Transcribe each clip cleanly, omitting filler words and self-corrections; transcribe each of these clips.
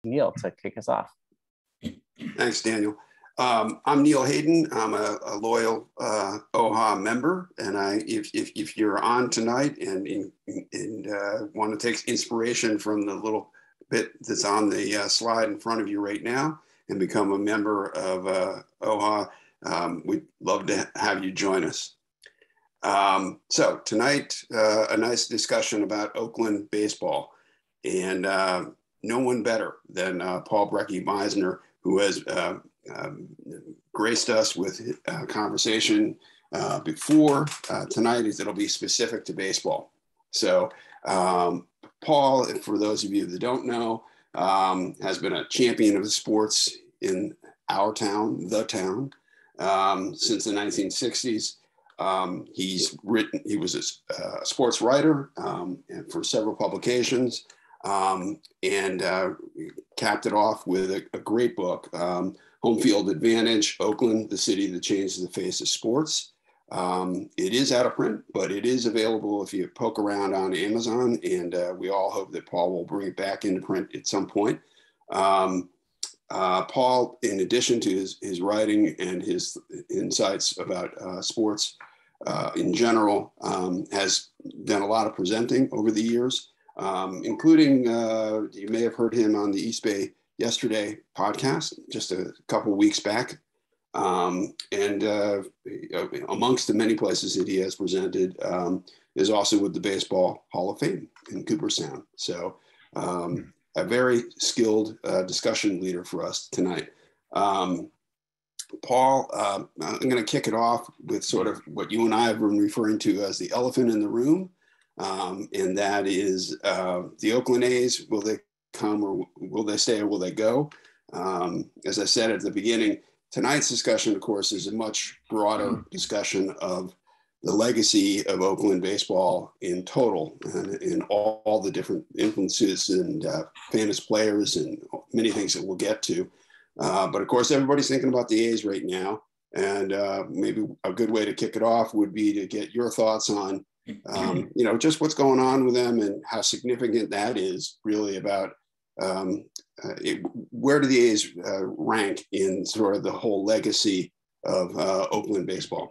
Neil to kick us off. Thanks, Daniel. I'm Neil Hayden. I'm a loyal OHA member, and if you're on tonight and want to take inspiration from the little bit that's on the slide in front of you right now and become a member of OHA, we'd love to have you join us. So tonight, a nice discussion about Oakland baseball, and no one better than Paul Brekke-Miesner, who has graced us with conversation before. Tonight it'll be specific to baseball. So Paul, for those of you that don't know, has been a champion of the sports in our town, the town, since the 1960s. He was a sports writer and for several publications, and capped it off with a great book, Home Field Advantage, Oakland, the city that changed the face of sports. It is out of print, but it is available if you poke around on Amazon, and we all hope that Paul will bring it back into print at some point. Paul, in addition to his writing and his insights about sports in general, has done a lot of presenting over the years, including, you may have heard him on the East Bay Yesterday podcast just a couple of weeks back. And amongst the many places that he has presented is also with the Baseball Hall of Fame in Cooperstown. So a very skilled discussion leader for us tonight. Paul, I'm going to kick it off with sort of what you and I have been referring to as the elephant in the room. And that is the Oakland A's. Will they come, or will they stay, or will they go? As I said at the beginning, tonight's discussion, of course, is a much broader discussion of the legacy of Oakland baseball in total, and in all the different influences and famous players and many things that we'll get to. But of course, everybody's thinking about the A's right now. And maybe a good way to kick it off would be to get your thoughts on, just what's going on with them and how significant that is really about where do the A's rank in sort of the whole legacy of Oakland baseball?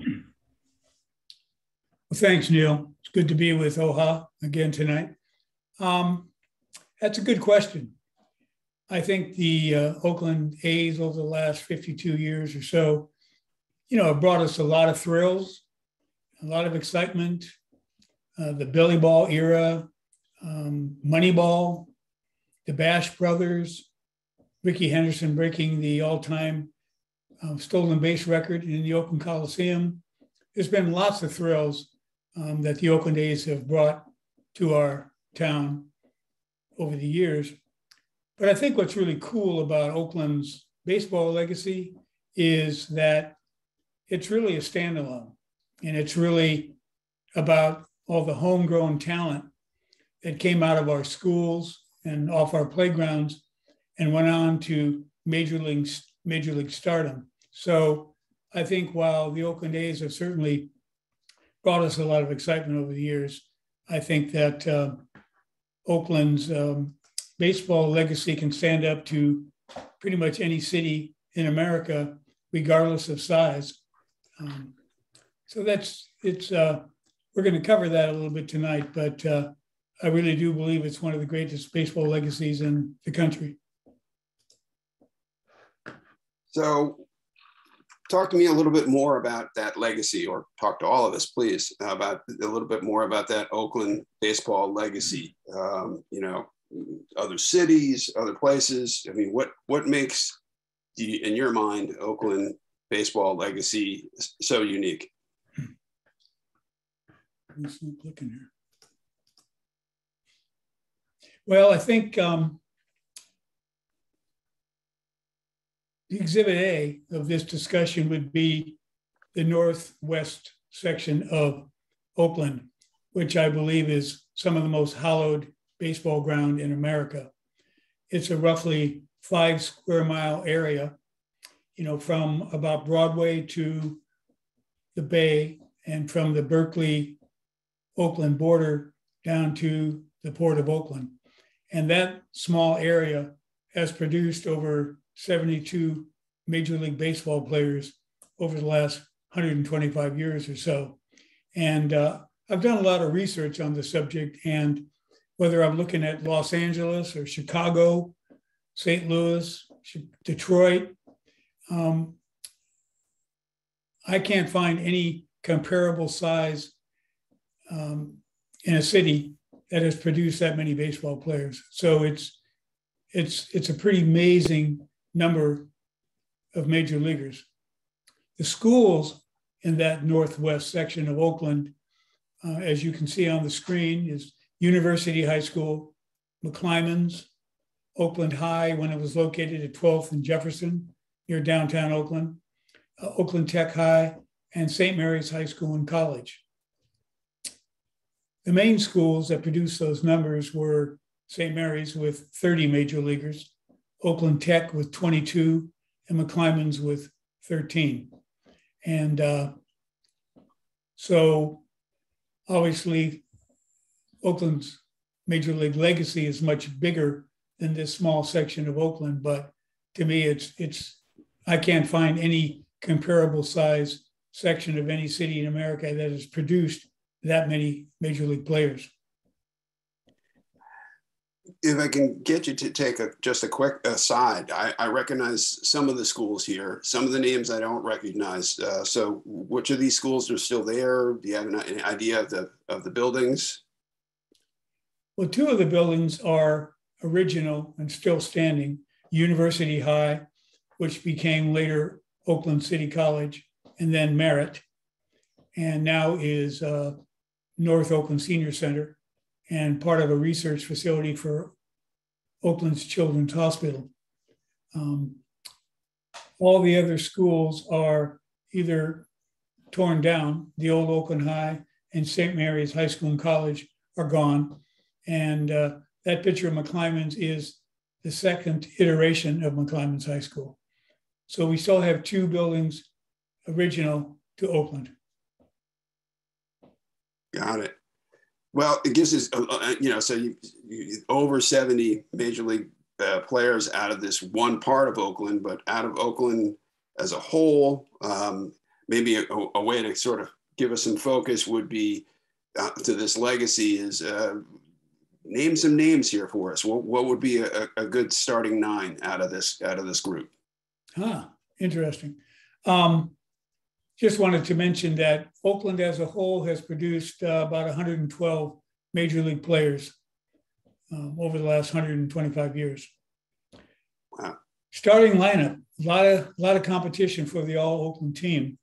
Well, thanks, Neil. It's good to be with OHA again tonight. That's a good question. I think the Oakland A's over the last 52 years or so, have brought us a lot of thrills, a lot of excitement, the Billy Ball era, Moneyball, the Bash Brothers, Ricky Henderson breaking the all-time stolen base record in the Oakland Coliseum. There's been lots of thrills that the Oakland A's have brought to our town over the years. But I think what's really cool about Oakland's baseball legacy is that it's really a standalone, and it's really about all the homegrown talent that came out of our schools and off our playgrounds and went on to major league stardom. So I think while the Oakland A's have certainly brought us a lot of excitement over the years, I think that Oakland's baseball legacy can stand up to pretty much any city in America, regardless of size. So we're going to cover that a little bit tonight, but I really do believe it's one of the greatest baseball legacies in the country. So talk to me a little bit more about that legacy, or talk to all of us, please, about a little bit more about that Oakland baseball legacy. Other cities, other places. I mean, what makes, in your mind, Oakland baseball legacy so unique? Let's not look in here. Well, I think the exhibit A of this discussion would be the northwest section of Oakland, which I believe is some of the most hallowed baseball ground in America. It's a roughly 5 square mile area, from about Broadway to the Bay, and from the Berkeley Oakland border down to the Port of Oakland. And that small area has produced over 72 Major League Baseball players over the last 125 years or so. And I've done a lot of research on the subject, and whether I'm looking at Los Angeles or Chicago, St. Louis, Detroit, I can't find any comparable size in a city that has produced that many baseball players. So it's a pretty amazing number of major leaguers. The schools in that northwest section of Oakland, as you can see on the screen, is University High School, McClymonds, Oakland High when it was located at 12th and Jefferson near downtown Oakland, Oakland Tech High, and St. Mary's High School and College. The main schools that produced those numbers were St. Mary's with 30 major leaguers, Oakland Tech with 22, and McClymonds with 13. And so obviously Oakland's major league legacy is much bigger than this small section of Oakland, but to me, I can't find any comparable size section of any city in America that has produced that many major league players. If I can get you to take just a quick aside, I recognize some of the schools here, some of the names I don't recognize. So which of these schools are still there? Do you have an idea of the buildings? Well, two of the buildings are original and still standing. University High, which became later Oakland City College, and then Merritt, and now is North Oakland Senior Center and part of a research facility for Oakland's Children's Hospital. All the other schools are either torn down. The old Oakland High and St. Mary's High School and College are gone. And that picture of McClymonds is the second iteration of McClymonds High School. So we still have two buildings original to Oakland. Got it. Well, it gives us, so you over 70 major league players out of this one part of Oakland, but out of Oakland as a whole, maybe a way to sort of give us some focus would be to this legacy is name some names here for us. What would be a good starting nine out of this group? Interesting. Just wanted to mention that Oakland as a whole has produced about 112 major league players over the last 125 years. Wow. Starting lineup, a lot of competition for the all Oakland team.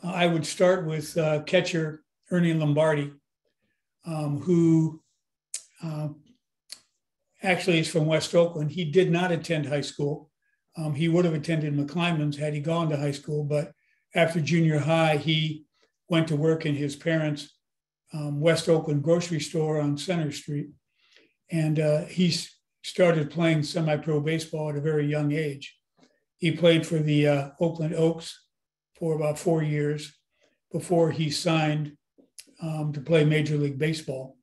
I would start with catcher Ernie Lombardi, who actually is from West Oakland. He did not attend high school. He would have attended McClymonds had he gone to high school, but after junior high, he went to work in his parents' West Oakland grocery store on Center Street. And he started playing semi-pro baseball at a very young age. He played for the Oakland Oaks for about 4 years before he signed to play Major League Baseball.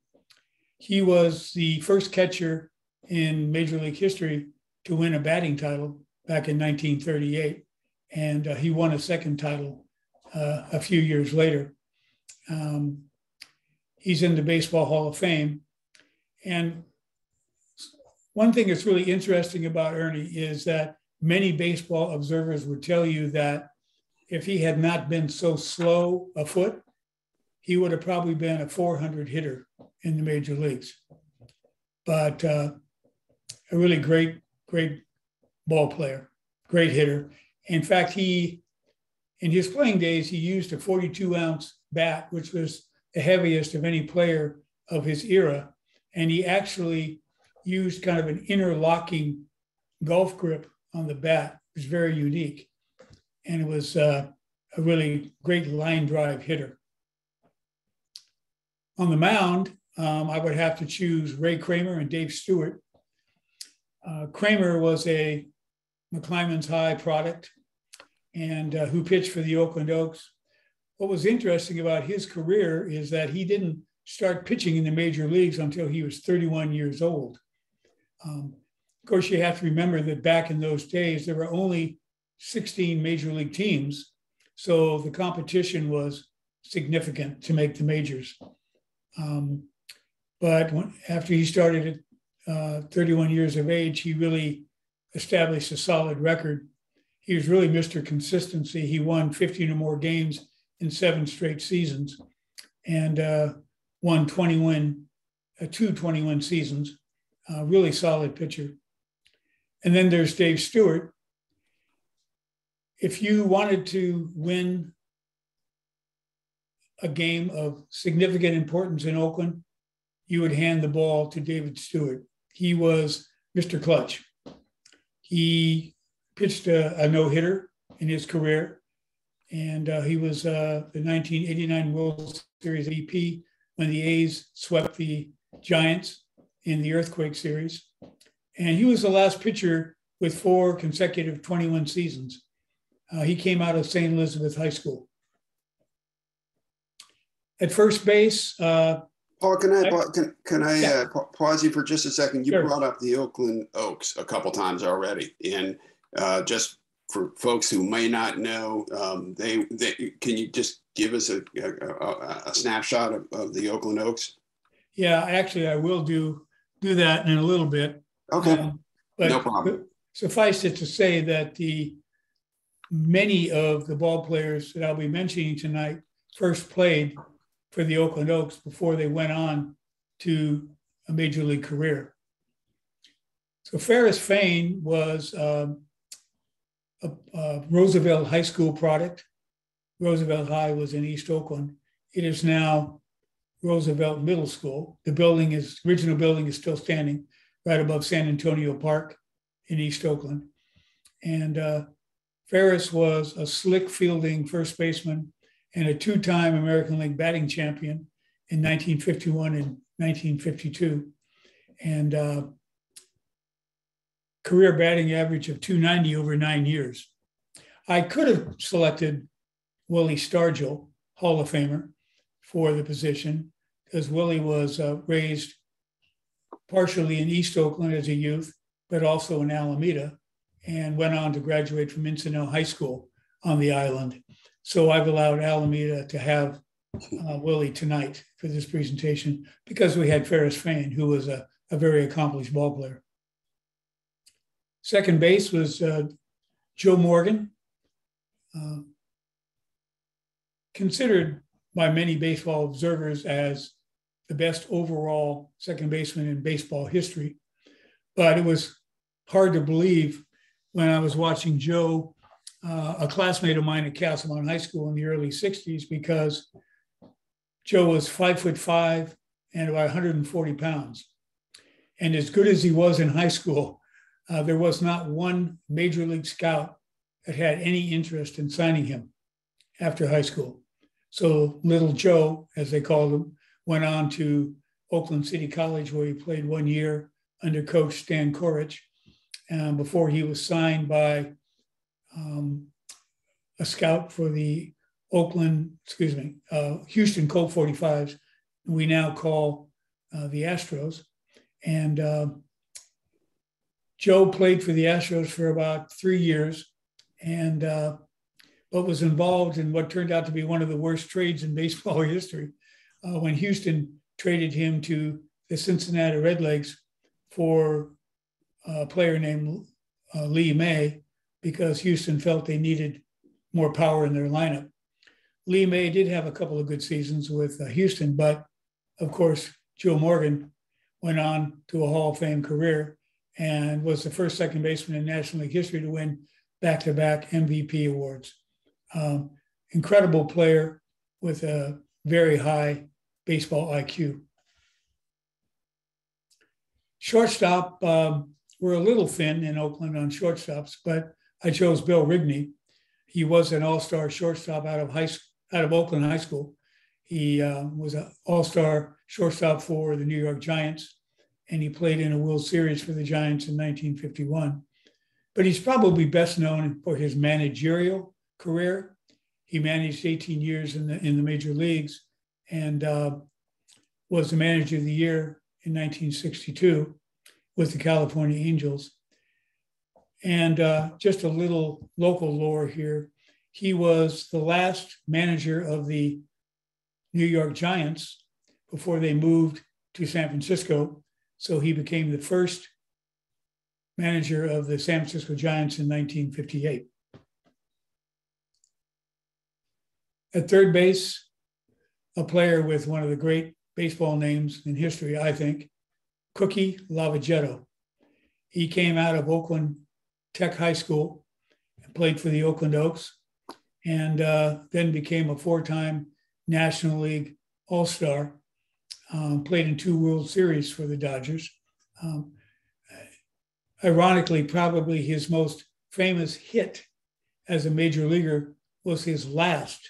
He was the first catcher in Major League history to win a batting title back in 1938. And he won a second title a few years later. He's in the Baseball Hall of Fame. And one thing that's really interesting about Ernie is that many baseball observers would tell you that if he had not been so slow a foot, he would have probably been a 400 hitter in the major leagues. But a really great ball player, great hitter. In fact, in his playing days, he used a 42-ounce bat, which was the heaviest of any player of his era. And he actually used kind of an interlocking golf grip on the bat. It was very unique. And it was a really great line drive hitter. On the mound, I would have to choose Ray Kramer and Dave Stewart. Kramer was a McClymonds High product and who pitched for the Oakland Oaks. What was interesting about his career is that he didn't start pitching in the major leagues until he was 31 years old. course, you have to remember that back in those days, there were only 16 major league teams. So the competition was significant to make the majors. But after he started at 31 years of age, he really established a solid record. He was really Mr. Consistency. He won 15 or more games in 7 straight seasons and won 2 21 seasons. Really solid pitcher. And then there's Dave Stewart. If you wanted to win a game of significant importance in Oakland, you would hand the ball to David Stewart. He was Mr. Clutch. He pitched a no-hitter in his career, and he was the 1989 World Series MVP when the A's swept the Giants in the Earthquake Series. And he was the last pitcher with 4 consecutive 21 seasons. He came out of St. Elizabeth High School. At first base, Paul, can I pause you for just a second? You Sure. brought up the Oakland Oaks a couple times already, and just for folks who may not know, they can you just give us a snapshot of the Oakland Oaks? Yeah, actually, I will do that in a little bit. Okay, But no problem. Suffice it to say that many of the ball players that I'll be mentioning tonight first played for the Oakland Oaks before they went on to a major league career. So Ferris Fane was a Roosevelt High School product. Roosevelt High was in East Oakland. It is now Roosevelt Middle School. The original building is still standing right above San Antonio Park in East Oakland. And Ferris was a slick fielding first baseman and a 2-time American League batting champion in 1951 and 1952. And career batting average of .290 over 9 years. I could have selected Willie Stargell, Hall of Famer, for the position, because Willie was raised partially in East Oakland as a youth, but also in Alameda, and went on to graduate from Encinal High School on the island. So I've allowed Alameda to have Willie tonight for this presentation because we had Ferris Fane, who was a very accomplished ball player. Second base was Joe Morgan, considered by many baseball observers as the best overall second baseman in baseball history. But it was hard to believe when I was watching Joe, a classmate of mine at Castlemont High School in the early 60s, because Joe was 5'5" and about 140 pounds. And as good as he was in high school, there was not one major league scout that had any interest in signing him after high school. So little Joe, as they called him, went on to Oakland City College, where he played 1 year under coach Stan Korich, before he was signed by a scout for the Houston Colt 45s, we now call the Astros. And Joe played for the Astros for about 3 years, and but was involved in what turned out to be one of the worst trades in baseball history, when Houston traded him to the Cincinnati Redlegs for a player named Lee May, because Houston felt they needed more power in their lineup. Lee May did have a couple of good seasons with Houston, but of course, Joe Morgan went on to a Hall of Fame career and was the first second baseman in National League history to win back-to-back MVP awards. Incredible player with a very high baseball IQ. Shortstop, we're a little thin in Oakland on shortstops, but I chose Bill Rigney. He was an all-star shortstop out of Oakland High School. He was an all-star shortstop for the New York Giants, and he played in a World Series for the Giants in 1951. But he's probably best known for his managerial career. He managed 18 years in the major leagues and was the manager of the year in 1962 with the California Angels. And just a little local lore here. He was the last manager of the New York Giants before they moved to San Francisco. So he became the first manager of the San Francisco Giants in 1958. At third base, a player with one of the great baseball names in history, I think, Cookie Lavagetto. He came out of Oakland Tech High School and played for the Oakland Oaks, and then became a four-time National League All-Star, played in 2 World Series for the Dodgers. Ironically, probably his most famous hit as a major leaguer was his last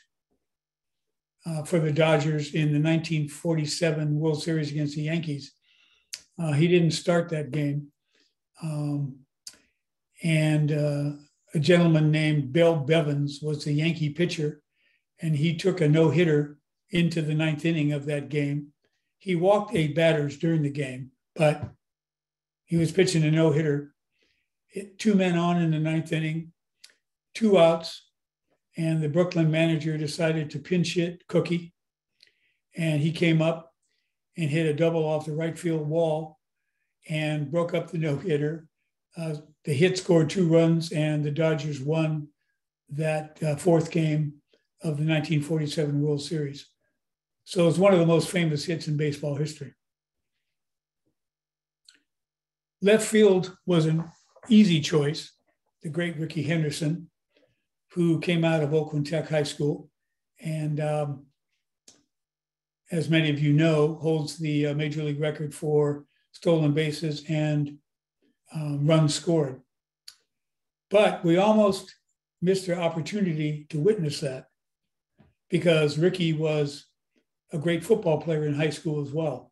for the Dodgers in the 1947 World Series against the Yankees. He didn't start that game. And a gentleman named Bill Bevins was the Yankee pitcher, and he took a no-hitter into the 9th inning of that game. He walked 8 batters during the game, but he was pitching a no-hitter. 2 men on in the 9th inning, 2 outs, and the Brooklyn manager decided to pinch hit Cookie, and he came up and hit a double off the right field wall and broke up the no-hitter. The hit scored 2 runs, and the Dodgers won that 4th game of the 1947 World Series. So it's one of the most famous hits in baseball history. Left field was an easy choice, the great Rickey Henderson, who came out of Oakland Tech High School, and as many of you know, holds the major league record for stolen bases and runs scored. But we almost missed our opportunity to witness that, because Rickey was a great football player in high school as well.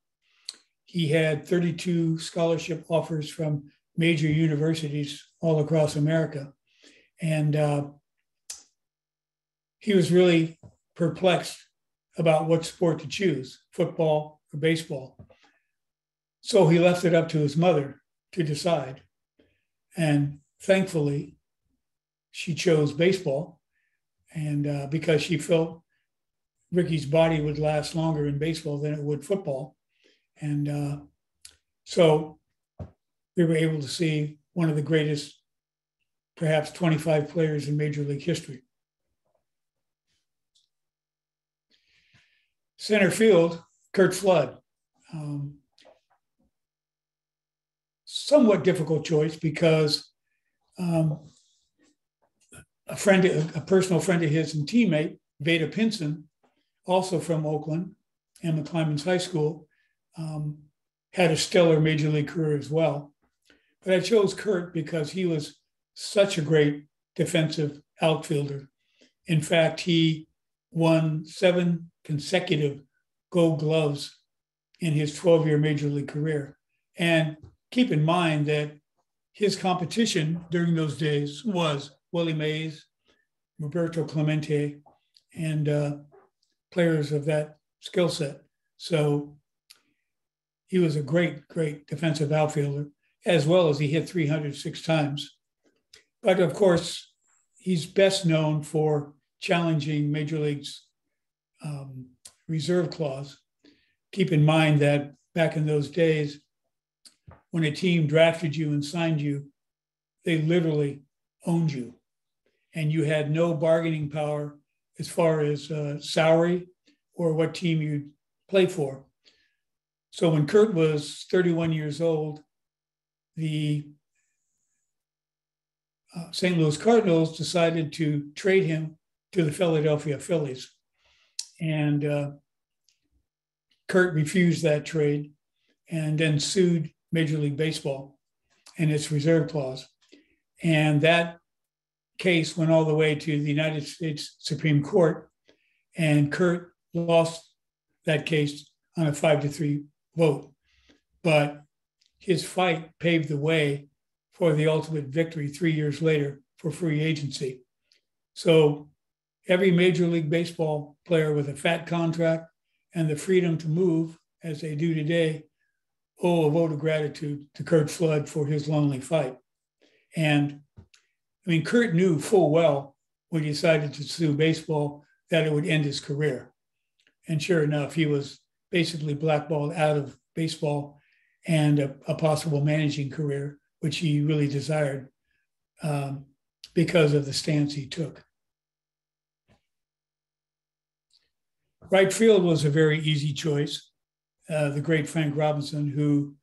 He had 32 scholarship offers from major universities all across America. And he was really perplexed about what sport to choose, football or baseball. So he left it up to his mother to decide. And thankfully, she chose baseball, and because she felt Rickey's body would last longer in baseball than it would football. And so we were able to see one of the greatest, perhaps 25 players in Major League history. Center field, Curt Flood. Somewhat difficult choice because a personal friend of his and teammate, Vader Pinson, also from Oakland and McClymonds High School, had a stellar major league career as well. But I chose Curt because he was such a great defensive outfielder. In fact, he won 7 consecutive Gold Gloves in his 12-year major league career. And keep in mind that his competition during those days was Willie Mays, Roberto Clemente, and players of that skill set. So he was a great, great defensive outfielder, as well as he hit 306 times. But of course, he's best known for challenging Major League's reserve clause. Keep in mind that back in those days, when a team drafted you and signed you, they literally owned you. And you had no bargaining power as far as salary or what team you'd play for. So when Curt was 31 years old, the St. Louis Cardinals decided to trade him to the Philadelphia Phillies. And Curt refused that trade and then sued Major League Baseball and its reserve clause. And that case went all the way to the United States Supreme Court, and Curt lost that case on a 5-3 vote. But his fight paved the way for the ultimate victory 3 years later for free agency. So every Major League Baseball player with a fat contract and the freedom to move, as they do today, owe a vote of gratitude to Curt Flood for his lonely fight. And I mean, Kurt knew full well when he decided to sue baseball that it would end his career. And sure enough, he was basically blackballed out of baseball and a possible managing career, which he really desired because of the stance he took. Right field was a very easy choice. The great Frank Robinson, who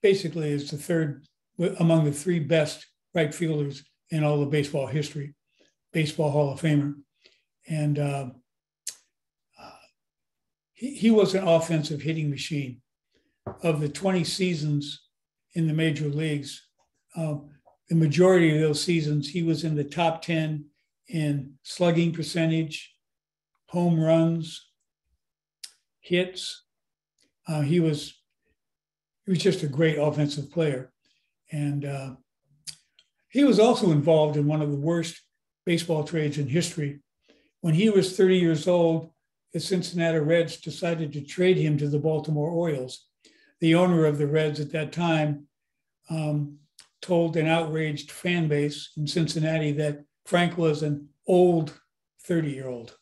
basically is the third among the three best right fielders in all of baseball history, Baseball Hall of Famer. And he was an offensive hitting machine. Of the 20 seasons in the major leagues, the majority of those seasons, he was in the top 10 in slugging percentage, home runs, hits. He was just a great offensive player. And he was also involved in one of the worst baseball trades in history. When he was 30 years old, the Cincinnati Reds decided to trade him to the Baltimore Orioles. The owner of the Reds at that time told an outraged fan base in Cincinnati that Frank was an old 30-year-old.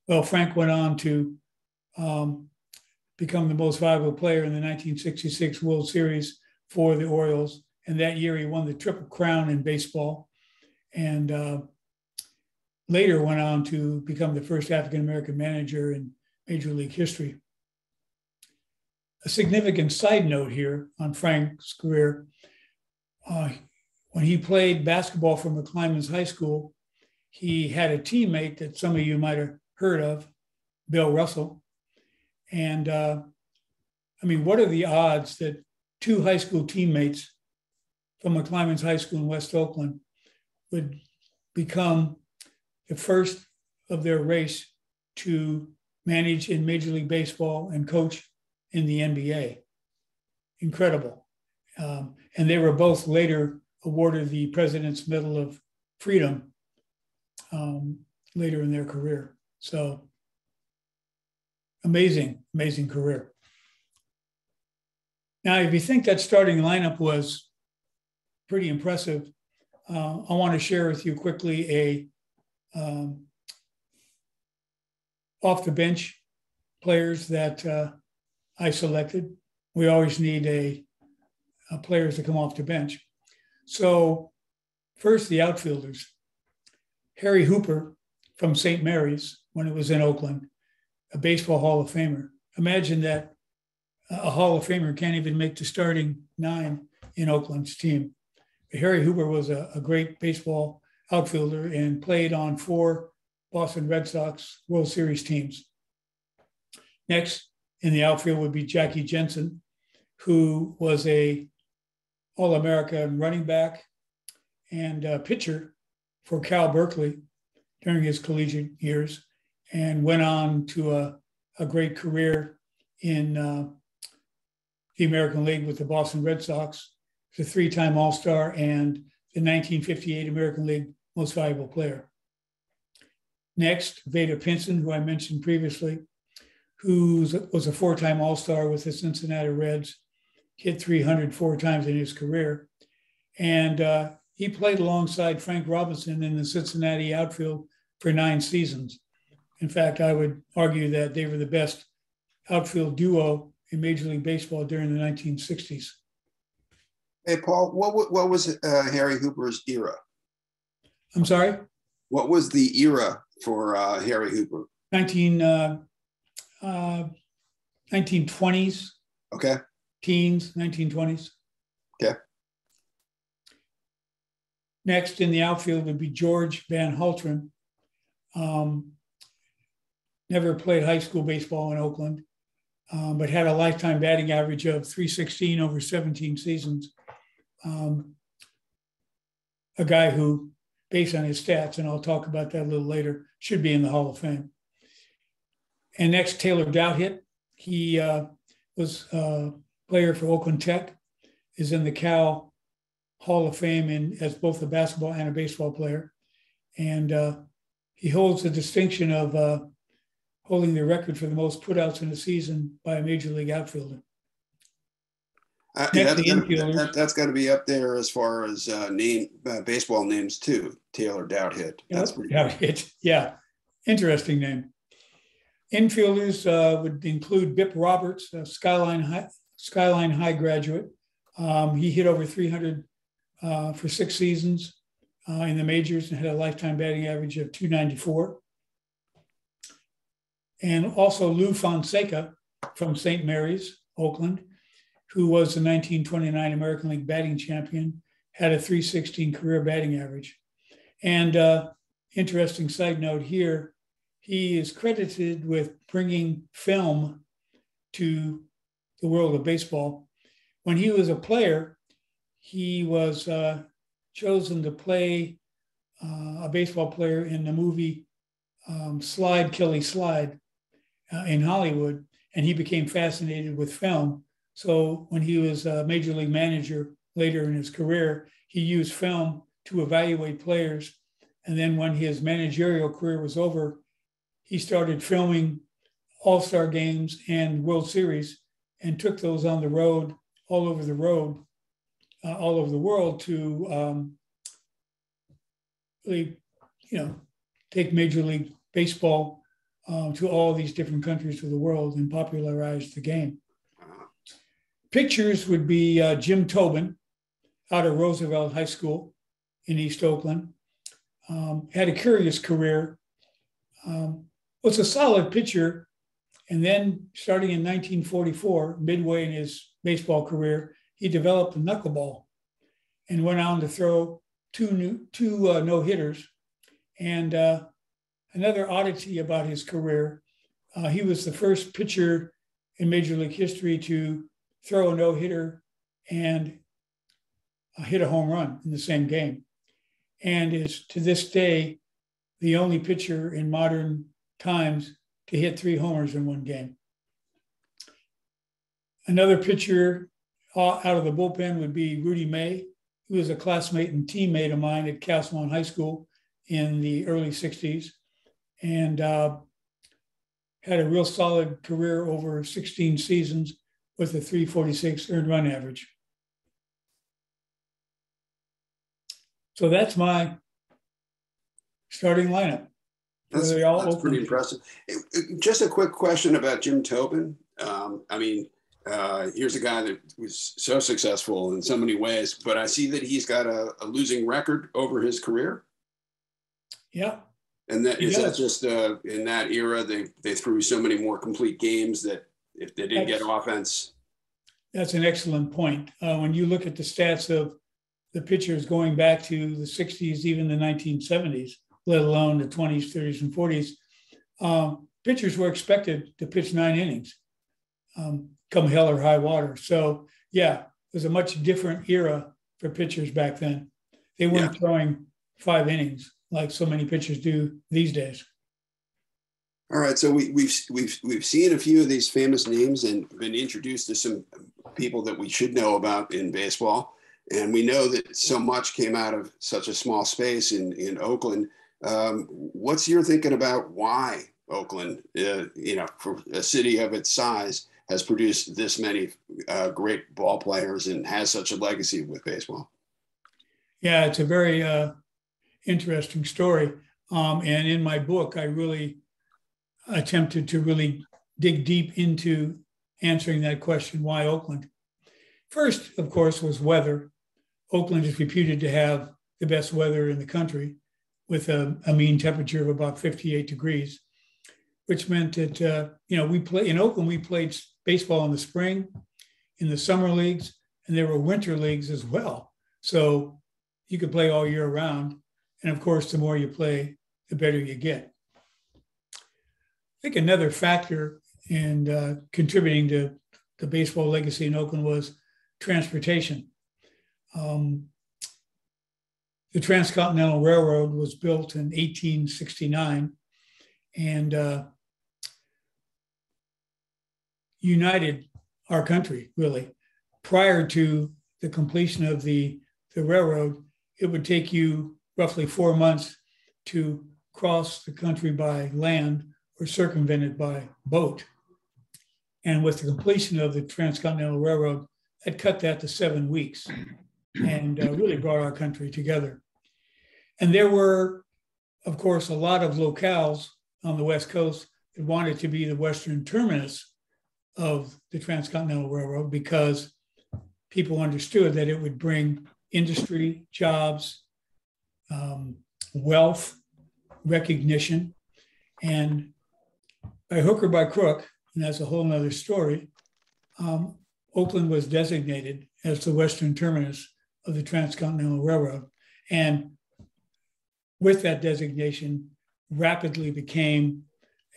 Well, Frank went on to become the most valuable player in the 1966 World Series for the Orioles. And that year he won the Triple Crown in baseball. And later went on to become the first African-American manager in Major League history. A significant side note here on Frank's career, when he played basketball for McClymonds High School, he had a teammate that some of you might have heard of, Bill Russell. And I mean, what are the odds that two high school teammates from McClymonds High School in West Oakland would become the first of their race to manage in Major League Baseball and coach in the NBA? Incredible. And they were both later awarded the President's Medal of Freedom later in their career. So amazing, amazing career. Now, if you think that starting lineup was pretty impressive, I want to share with you quickly a off the bench players that I selected. We always need a players to come off the bench. So first, the outfielders. Harry Hooper from St. Mary's when it was in Oakland, a Baseball Hall of Famer. Imagine that a Hall of Famer can't even make the starting nine in Oakland's team. But Harry Hooper was a great baseball outfielder and played on 4 Boston Red Sox World Series teams. Next in the outfield would be Jackie Jensen, who was a All-American running back and pitcher for Cal Berkeley during his collegiate years, and went on to a great career in the American League with the Boston Red Sox. He's a 3-time All-Star and the 1958 American League Most Valuable Player. Next, Vader Pinson, who I mentioned previously, who was a 4-time All-Star with the Cincinnati Reds, hit 300 4 times in his career. And he played alongside Frank Robinson in the Cincinnati outfield for 9 seasons. In fact, I would argue that they were the best outfield duo in Major League Baseball during the 1960s. Hey, Paul, what was Harry Hooper's era? I'm sorry? What was the era for Harry Hooper? 1920s. Okay. Teens, 1920s. Okay. Next in the outfield would be George Van Halterman. Never played high school baseball in Oakland, but had a lifetime batting average of .316 over 17 seasons. A guy who, based on his stats, and I'll talk about that a little later, should be in the Hall of Fame. And next, Taylor Douthit. He was a player for Oakland Tech, is in the Cal Hall of Fame as both a basketball and a baseball player. And he holds the distinction of holding the record for the most putouts in a season by a major league outfielder. That's got to be up there as far as baseball names too. Taylor Douthit. That's pretty Douthit. Yeah, interesting name. Infielders would include Bip Roberts, a Skyline High graduate. He hit over 300 for 6 seasons in the majors and had a lifetime batting average of .294. And also Lou Fonseca from St. Mary's, Oakland, who was the 1929 American League batting champion, had a .316 career batting average. And interesting side note here, he is credited with bringing film to the world of baseball. When he was a player, he was chosen to play a baseball player in the movie Slide, Kelly Slide in Hollywood, and he became fascinated with film. So when he was a major league manager later in his career, he used film to evaluate players. And then when his managerial career was over, he started filming All-Star games and World Series and took those on the road, all over the world to really, take Major League Baseball to all these different countries of the world and popularize the game. Pitchers would be Jim Tobin out of Roosevelt High School in East Oakland. Had a curious career. Was a solid pitcher. And then starting in 1944, midway in his baseball career, he developed a knuckleball and went on to throw two no-hitters. And another oddity about his career, he was the first pitcher in Major League history to throw a no-hitter and hit a home run in the same game, and is to this day the only pitcher in modern times to hit 3 homers in one game. Another pitcher out of the bullpen would be Rudy May, who was a classmate and teammate of mine at Castleton High School in the early 60s, and had a real solid career over 16 seasons with a .346 earned run average. So that's my starting lineup. That's pretty impressive. Just a quick question about Jim Tobin. Here's a guy that was so successful in so many ways, but I see that he's got a losing record over his career. Yeah. And that is that just in that era, they threw so many more complete games that if they didn't get offense. That's an excellent point. When you look at the stats of the pitchers going back to the 60s, even the 1970s, let alone the 20s, 30s, and 40s, pitchers were expected to pitch 9 innings, come hell or high water. So, yeah, it was a much different era for pitchers back then. They weren't throwing 5 innings like so many pitchers do these days. All right, so we've seen a few of these famous names and been introduced to some people that we should know about in baseball, and we know that so much came out of such a small space in Oakland. What's your thinking about why Oakland, for a city of its size, has produced this many great ball players and has such a legacy with baseball? Yeah, it's a very interesting story, and in my book, I really attempted to really dig deep into answering that question, why Oakland? First, of course, was weather. Oakland is reputed to have the best weather in the country with a mean temperature of about 58 degrees, which meant that, in Oakland, we played baseball in the spring, in the summer leagues, and there were winter leagues as well. So you could play all year round. And of course, the more you play, the better you get. I think another factor in contributing to the baseball legacy in Oakland was transportation. The Transcontinental Railroad was built in 1869 and united our country, really. Prior to the completion of the railroad, it would take you roughly 4 months to cross the country by land or circumvent it by boat. And with the completion of the Transcontinental Railroad, had cut that to 7 weeks and really brought our country together. And there were, of course, a lot of locales on the West Coast that wanted to be the western terminus of the Transcontinental Railroad because people understood that it would bring industry, jobs, wealth, recognition, and by hook or by crook, and that's a whole nother story, Oakland was designated as the western terminus of the Transcontinental Railroad. And with that designation, rapidly became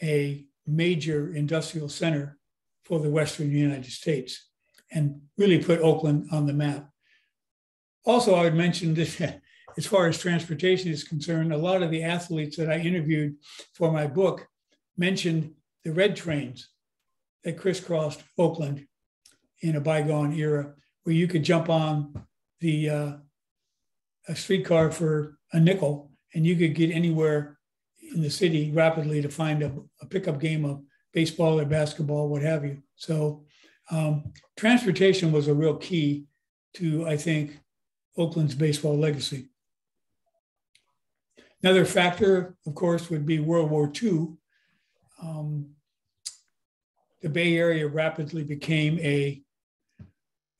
a major industrial center for the Western United States and really put Oakland on the map. Also, I would mention that as far as transportation is concerned, a lot of the athletes that I interviewed for my book mentioned the red trains that crisscrossed Oakland in a bygone era, where you could jump on a streetcar for a nickel and you could get anywhere in the city rapidly to find a pickup game of baseball or basketball, what have you. So transportation was a real key to, I think, Oakland's baseball legacy. Another factor, of course, would be World War II. The Bay Area rapidly became a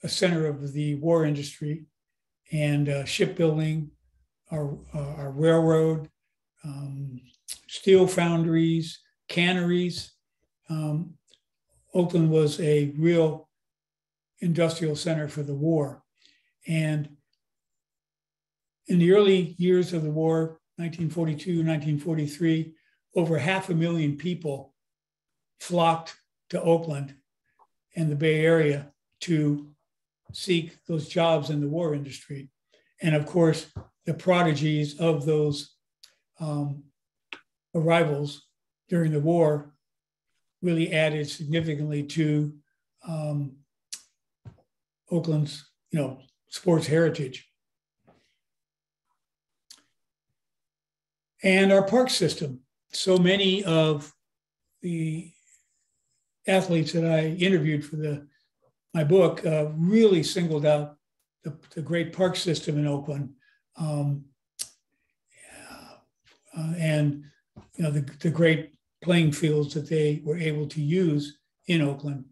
center of the war industry, and shipbuilding, our railroad, steel foundries, canneries. Oakland was a real industrial center for the war. And in the early years of the war, 1942, 1943, over 500,000 people flocked to Oakland and the Bay Area to seek those jobs in the war industry. And of course, the prodigies of those arrivals during the war really added significantly to Oakland's, sports heritage. And our park system. So many of the athletes that I interviewed for my book really singled out the great park system in Oakland, and the great playing fields that they were able to use in Oakland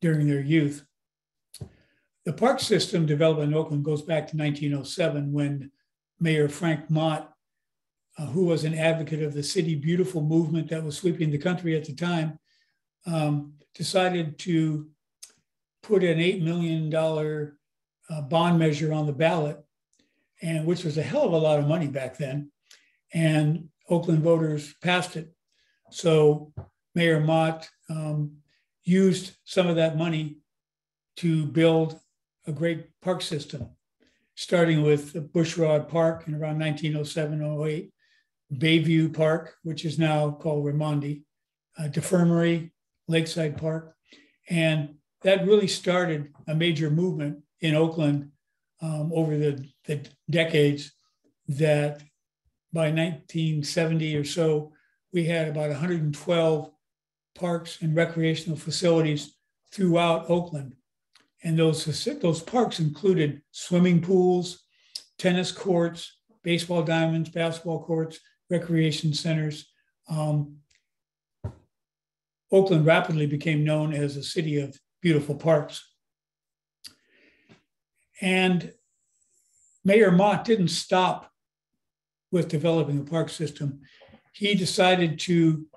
during their youth. The park system development in Oakland goes back to 1907 when Mayor Frank Mott, who was an advocate of the City Beautiful movement that was sweeping the country at the time, decided to put an $8 million bond measure on the ballot, and which was a hell of a lot of money back then. And Oakland voters passed it. So Mayor Mott used some of that money to build a great park system, starting with Bushrod Park in around 1907-08, Bayview Park, which is now called Raimondi, Defirmary, Lakeside Park. And that really started a major movement in Oakland over the decades that by 1970 or so, we had about 112 parks and recreational facilities throughout Oakland. And those parks included swimming pools, tennis courts, baseball diamonds, basketball courts, recreation centers. Oakland rapidly became known as a city of beautiful parks. And Mayor Mott didn't stop with developing a park system. He decided to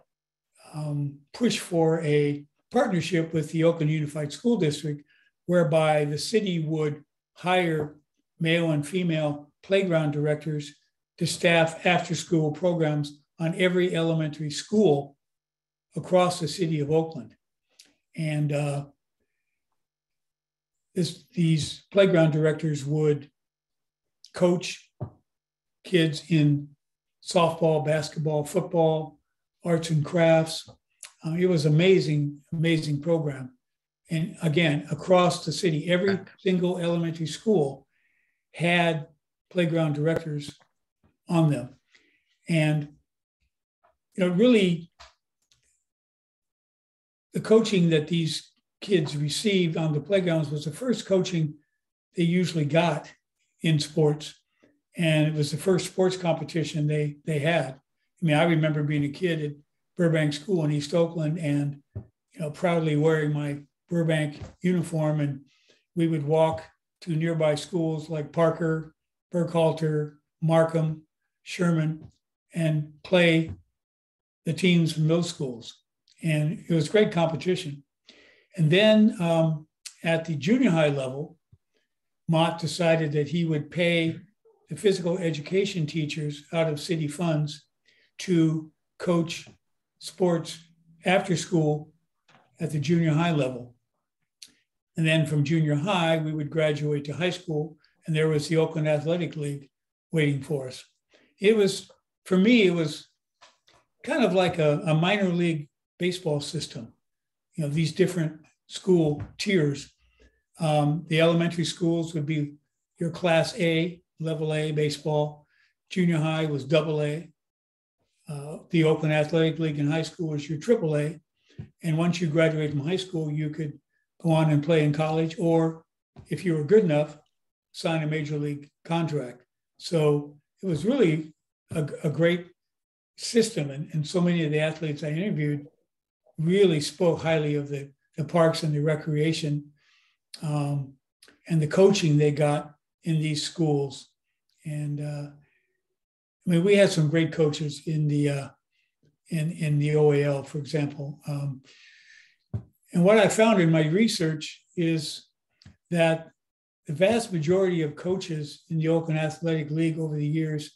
push for a partnership with the Oakland Unified School District, whereby the city would hire male and female playground directors to staff after-school programs on every elementary school across the city of Oakland. And these playground directors would coach kids in softball, basketball, football, arts and crafts. It was amazing, amazing program. And again, across the city, every single elementary school had playground directors on them. And, really, the coaching that these kids received on the playgrounds was the first coaching they usually got in sports. And it was the first sports competition they had. I mean, I remember being a kid at Burbank School in East Oakland and, proudly wearing my Burbank uniform. And we would walk to nearby schools like Parker, Burkhalter, Markham, Sherman, and play the teams from those schools. And it was great competition. And then at the junior high level, Mott decided that he would pay the physical education teachers out of city funds to coach sports after school at the junior high level. And then from junior high, we would graduate to high school, and there was the Oakland Athletic League waiting for us. It was, for me, it was kind of like a minor league baseball system. These different school tiers. The elementary schools would be your class A, level A baseball. Junior high was double A. The Oakland Athletic League in high school was your triple A. And once you graduate from high school, you could go on and play in college, or if you were good enough, sign a major league contract. So it was really a great system. And so many of the athletes I interviewed really spoke highly of the parks and the recreation and the coaching they got in these schools. And we had some great coaches in the OAL, for example. And what I found in my research is that the vast majority of coaches in the Oakland Athletic League over the years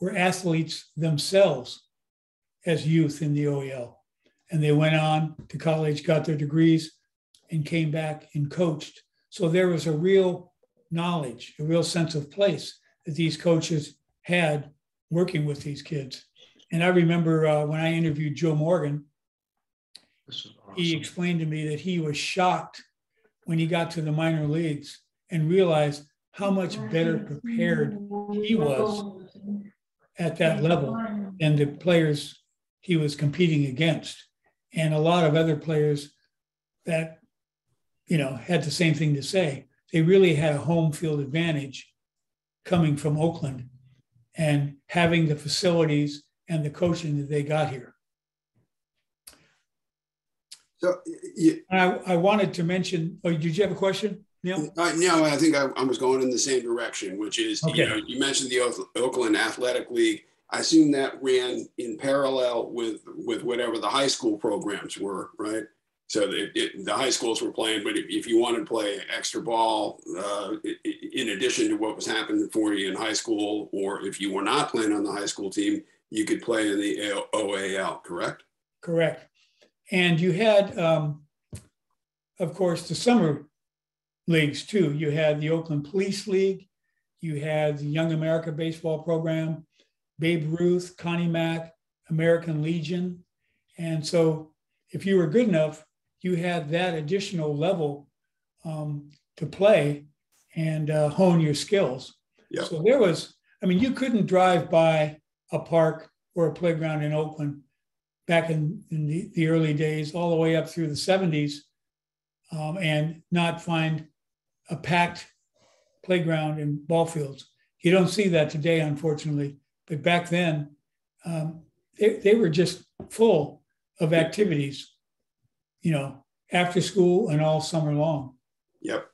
were athletes themselves as youth in the OAL. And they went on to college, got their degrees, and came back and coached. So there was a real knowledge, a real sense of place that these coaches had working with these kids. And I remember when I interviewed Joe Morgan, he explained to me that he was shocked when he got to the minor leagues and realized how much better prepared he was at that level than the players he was competing against. And a lot of other players that, had the same thing to say. They really had a home field advantage coming from Oakland and having the facilities and the coaching that they got here. So I wanted to mention, did you have a question, Neil? No, I think I was going in the same direction, which is, okay. You mentioned the Oakland Athletic League. I assume that ran in parallel with whatever the high school programs were, right? So the high schools were playing, but if you wanted to play extra ball, in addition to what was happening for you in high school, or if you were not playing on the high school team, you could play in the OAL, correct? Correct. And you had, of course, the summer leagues too. You had the Oakland Police League, you had the Young America Baseball Program, Babe Ruth, Connie Mack, American Legion. And so if you were good enough, you had that additional level to play and hone your skills. Yep. So there was, you couldn't drive by a park or a playground in Oakland back in the early days, all the way up through the 70s, and not find a packed playground and ball fields. You don't see that today, unfortunately. But back then, they were just full of activities, after school and all summer long. Yep.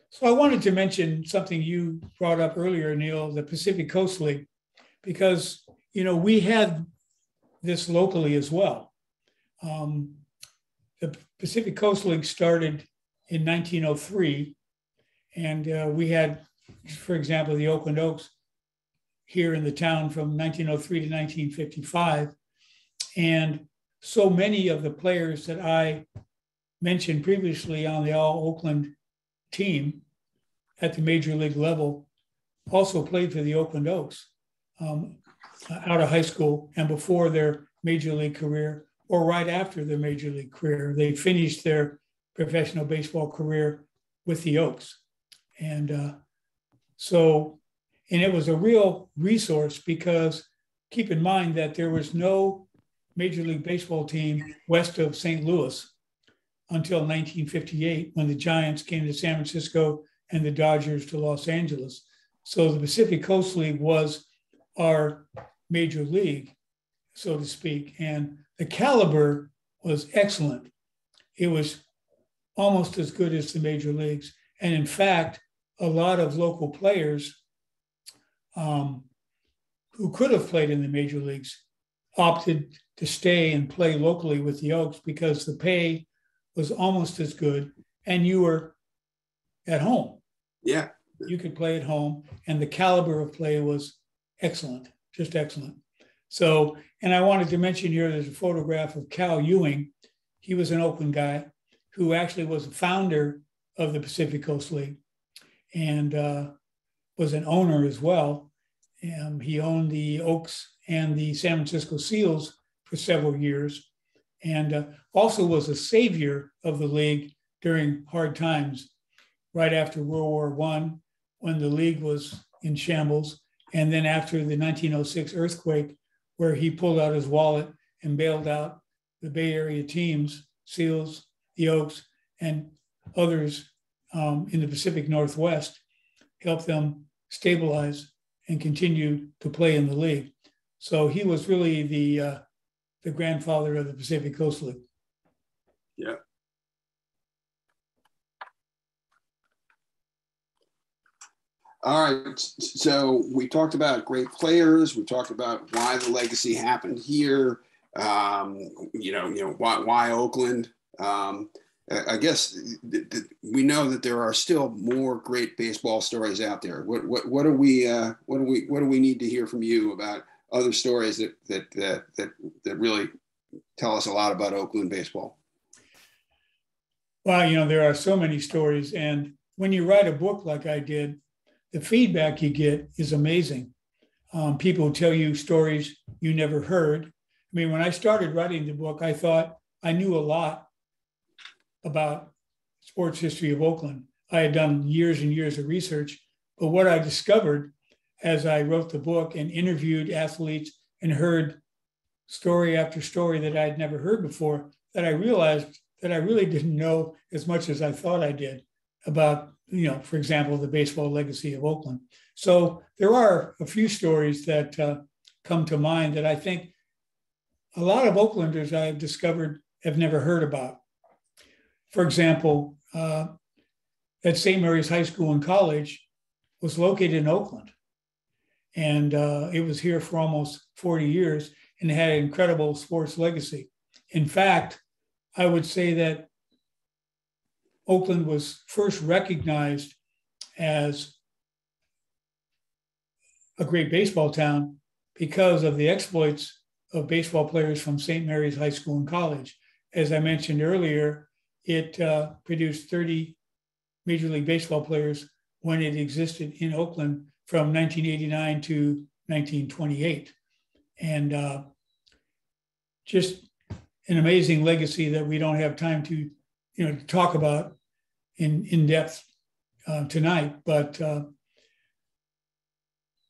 So I wanted to mention something you brought up earlier, Neil, the Pacific Coast League, because, we had this locally as well. The Pacific Coast League started in 1903, and we had, for example, the Oakland Oaks here in the town from 1903 to 1955. And so many of the players that I mentioned previously on the All Oakland team at the major league level also played for the Oakland Oaks out of high school and before their major league career or right after their major league career. They finished their professional baseball career with the Oaks. And it was a real resource because keep in mind that there was no Major League Baseball team west of St. Louis until 1958, when the Giants came to San Francisco and the Dodgers to Los Angeles. So the Pacific Coast League was our major league, so to speak. And the caliber was excellent. It was almost as good as the major leagues. And in fact, a lot of local players who could have played in the major leagues opted to stay and play locally with the Oaks because the pay was almost as good and you were at home. Yeah. You could play at home and the caliber of play was excellent, just excellent. So, and I wanted to mention here, there's a photograph of Cal Ewing. He was an Oakland guy who actually was a founder of the Pacific Coast League and was an owner as well. He owned the Oaks and the San Francisco Seals for several years, and also was a savior of the league during hard times, right after World War I, when the league was in shambles, and then after the 1906 earthquake, where he pulled out his wallet and bailed out the Bay Area teams, Seals, the Oaks, and others in the Pacific Northwest, helped them stabilize and continue to play in the league. So he was really the grandfather of the Pacific Coast League. Yeah. All right. So we talked about great players. We talked about why the legacy happened here. Why Oakland. I guess we know that there are still more great baseball stories out there. What do we need to hear from you about other stories that really tell us a lot about Oakland baseball? Well, there are so many stories, and when you write a book like I did, the feedback you get is amazing. People tell you stories you never heard. I mean, when I started writing the book, I thought I knew a lot about sports history of Oakland. I had done years and years of research, but what I discovered as I wrote the book and interviewed athletes and heard story after story that I'd never heard before, that I realized that I really didn't know as much as I thought I did about, for example, the baseball legacy of Oakland. So there are a few stories that come to mind that I think a lot of Oaklanders I've discovered have never heard about. For example, that St. Mary's High School and College was located in Oakland. And it was here for almost 40 years and had an incredible sports legacy. In fact, I would say that Oakland was first recognized as a great baseball town because of the exploits of baseball players from St. Mary's High School and College. As I mentioned earlier, it produced 30 Major League Baseball players when it existed in Oakland from 1989 to 1928. And just an amazing legacy that we don't have time to talk about in depth tonight. But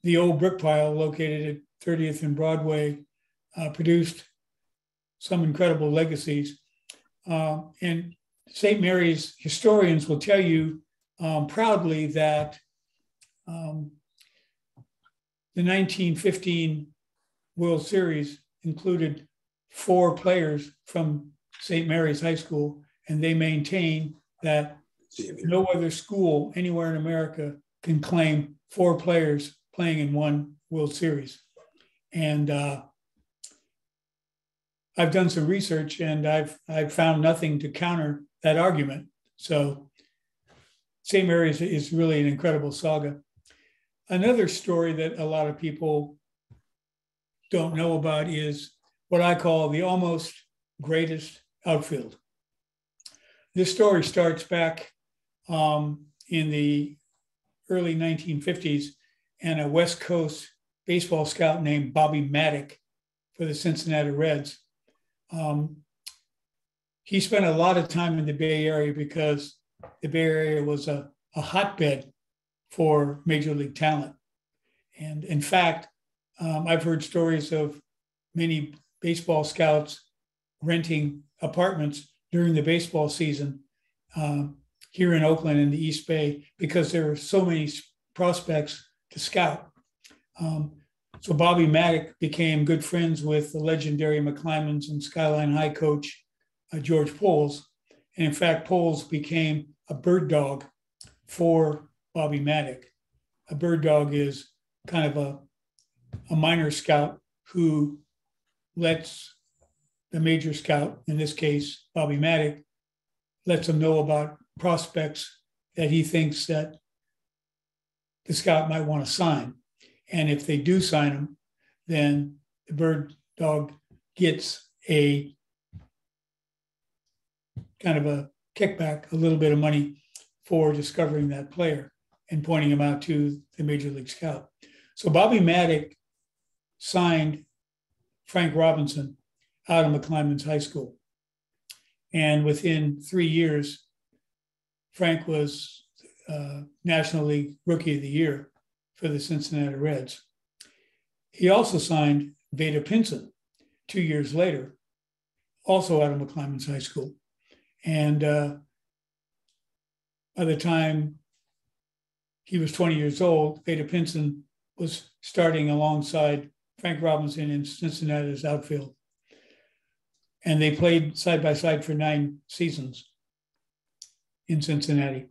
the old brick pile located at 30th and Broadway produced some incredible legacies. And St. Mary's historians will tell you proudly that the 1915 World Series included 4 players from St. Mary's High School, and they maintain that no other school anywhere in America can claim 4 players playing in one World Series. And I've done some research and I've found nothing to counter that argument. So St. Mary's is really an incredible saga. Another story that a lot of people don't know about is what I call the almost greatest outfield. This story starts back in the early 1950s, and a West Coast baseball scout named Bobby Matic for the Cincinnati Reds. He spent a lot of time in the Bay Area because the Bay Area was a hotbed for major league talent. And in fact, I've heard stories of many baseball scouts renting apartments during the baseball season here in Oakland in the East Bay, because there are so many prospects to scout. So Bobby Matic became good friends with the legendary McClymans and Skyline High coach, George Poles. And in fact, Poles became a bird dog for Bobby Matic. A bird dog is kind of a minor scout who lets the major scout, in this case, Bobby Matic, lets him know about prospects that he thinks that the scout might want to sign. And if they do sign him, then the bird dog gets a kind of a kickback, a little bit of money for discovering that player and pointing him out to the Major League Scout. So Bobby Matic signed Frank Robinson out of McClymonds High School. And within 3 years, Frank was National League Rookie of the Year for the Cincinnati Reds. He also signed Vader Pinson 2 years later, also out of McClymonds High School. And by the time he was 20 years old, Vader Pinson was starting alongside Frank Robinson in Cincinnati's outfield. And they played side by side for 9 seasons in Cincinnati.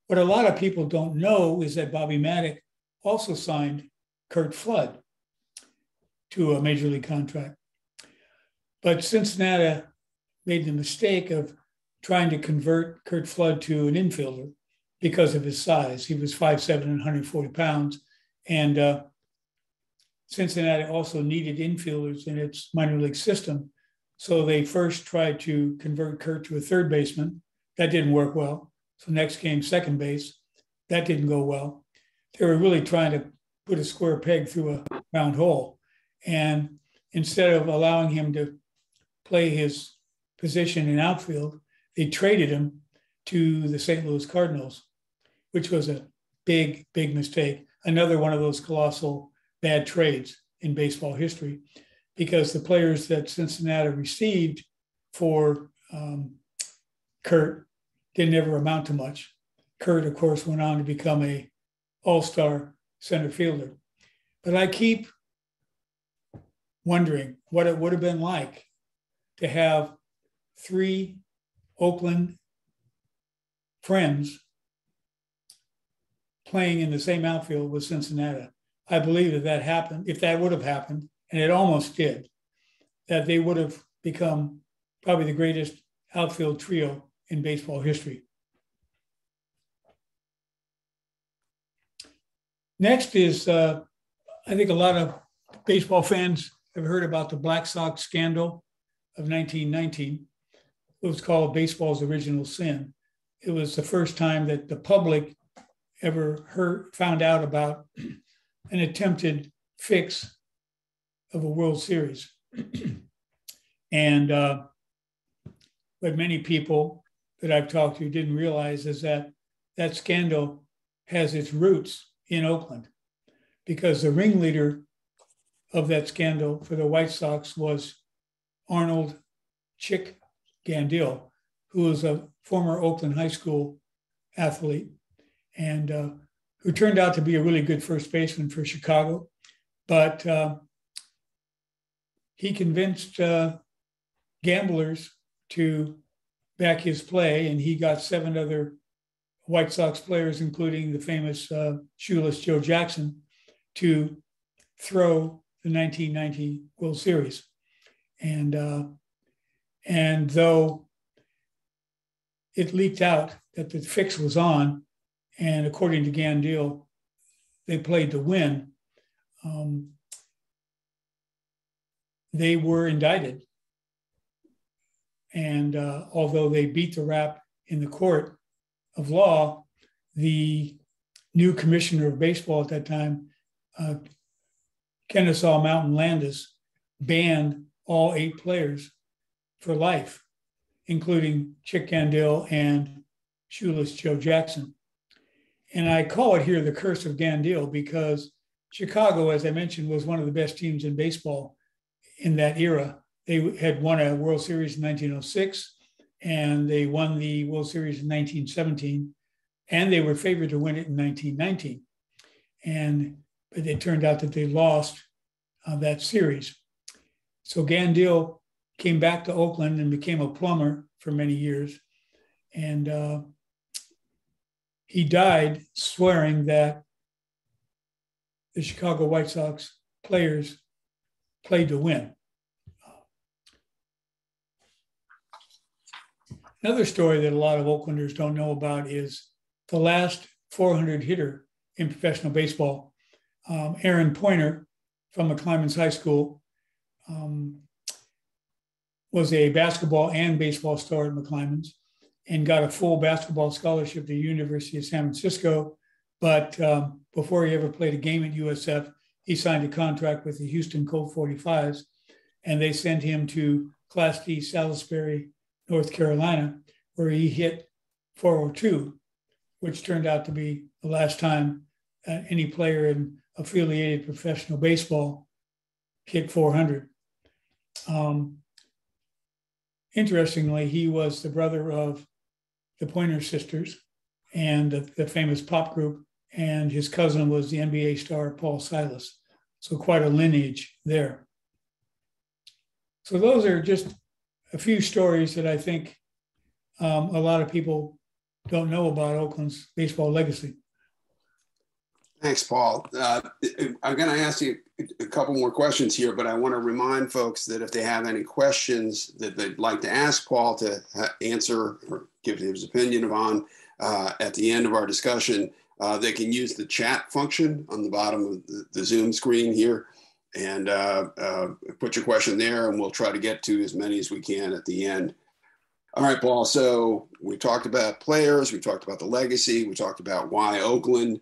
What a lot of people don't know is that Bobby Matic also signed Curt Flood to a major league contract. But Cincinnati made the mistake of trying to convert Curt Flood to an infielder because of his size. He was 5'7" and 140 pounds. And Cincinnati also needed infielders in its minor league system. So they first tried to convert Curt to a third baseman. That didn't work well. So next came second base. That didn't go well. They were really trying to put a square peg through a round hole. And instead of allowing him to play his position in outfield, they traded him to the St. Louis Cardinals, which was a big, big mistake. Another one of those colossal bad trades in baseball history, because the players that Cincinnati received for Curt didn't ever amount to much. Curt, of course, went on to become a all-star center fielder. But I keep wondering what it would have been like to have 3 Oakland friends playing in the same outfield with Cincinnati. I believe that happened, if that would have happened, and it almost did, that they would have become probably the greatest outfield trio in baseball history. Next is, I think a lot of baseball fans have heard about the Black Sox Scandal of 1919. It was called Baseball's Original Sin. It was the first time that the public ever found out about an attempted fix of a World Series. And what many people that I've talked to didn't realize is that that scandal has its roots in Oakland, because the ringleader of that scandal for the White Sox was Arnold Chick Gandil, who was a former Oakland High School athlete and who turned out to be a really good first baseman for Chicago. But he convinced gamblers to back his play, and he got 7 other White Sox players, including the famous shoeless Joe Jackson, to throw the 1990 World Series. And though it leaked out that the fix was on, and according to Gandil, they played to win, they were indicted. And although they beat the rap in the court of law, the new commissioner of baseball at that time, Kennesaw Mountain Landis, banned all 8 players for life, including Chick Gandil and shoeless Joe Jackson. And I call it here the Curse of Gandil because Chicago, as I mentioned, was one of the best teams in baseball in that era. They had won a World Series in 1906. and they won the World Series in 1917, and they were favored to win it in 1919. But it turned out that they lost that series. So Gandil came back to Oakland and became a plumber for many years. And he died swearing that the Chicago White Sox players played to win. Another story that a lot of Oaklanders don't know about is the last 400 hitter in professional baseball. Aaron Poynter from McClymonds High School was a basketball and baseball star at McClymonds and got a full basketball scholarship to the University of San Francisco. But before he ever played a game at USF, he signed a contract with the Houston Colt 45s, and they sent him to Class D Salisbury, North Carolina, where he hit 402, which turned out to be the last time any player in affiliated professional baseball hit 400. Interestingly, he was the brother of the Poynter sisters and the famous pop group, and his cousin was the NBA star Paul Silas. So quite a lineage there. So those are just a few stories that I think a lot of people don't know about Oakland's baseball legacy. Thanks, Paul. I'm going to ask you a couple more questions here, but I want to remind folks that if they have any questions that they'd like to ask Paul to answer or give his opinion on at the end of our discussion, they can use the chat function on the bottom of the Zoom screen here and put your question there, and we'll try to get to as many as we can at the end. All right, Paul. So we talked about players, we talked about the legacy, we talked about why Oakland.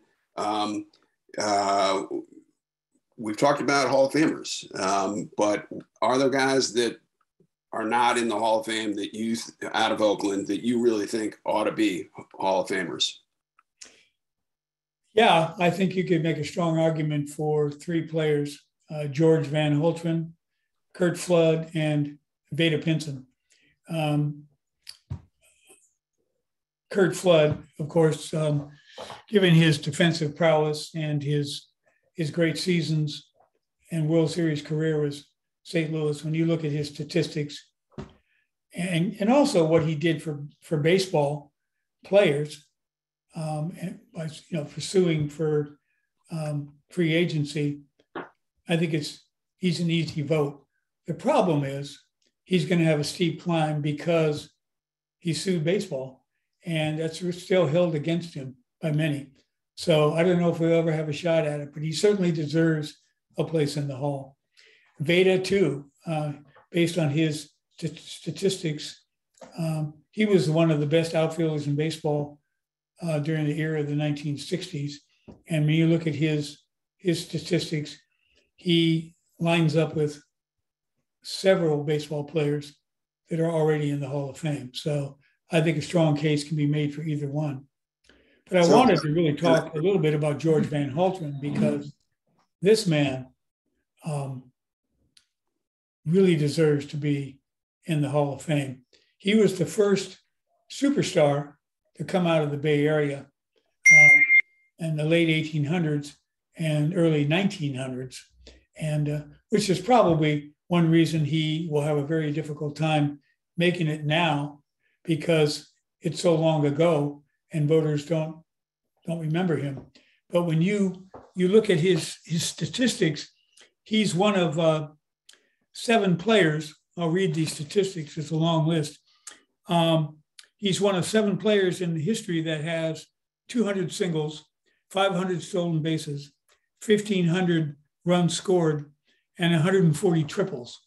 We've talked about Hall of Famers, but are there guys that are not in the Hall of Fame that you out of Oakland that you really think ought to be Hall of Famers? Yeah, I think you could make a strong argument for three players, George Van Holtman, Curt Flood, and Vader Pinson. Curt Flood, of course, given his defensive prowess and his great seasons and World Series career with St. Louis, when you look at his statistics and also what he did for baseball players, and by pursuing for free agency, I think he's an easy vote. The problem is he's going to have a steep climb because he sued baseball, and that's still held against him by many. So I don't know if we'll ever have a shot at it, but he certainly deserves a place in the Hall. Vader, too, based on his statistics, he was one of the best outfielders in baseball during the era of the 1960s. And when you look at his statistics, he lines up with several baseball players that are already in the Hall of Fame. So I think a strong case can be made for either one. But I wanted to really talk a little bit about George Van Holtman because this man really deserves to be in the Hall of Fame. He was the first superstar to come out of the Bay Area in the late 1800s and early 1900s, and which is probably one reason he will have a very difficult time making it now because it's so long ago and voters don't remember him. But when you look at his statistics, he's one of 7 players. I'll read these statistics. It's a long list. He's one of 7 players in history that has 200 singles, 500 stolen bases, 1,500 runs scored, and 140 triples.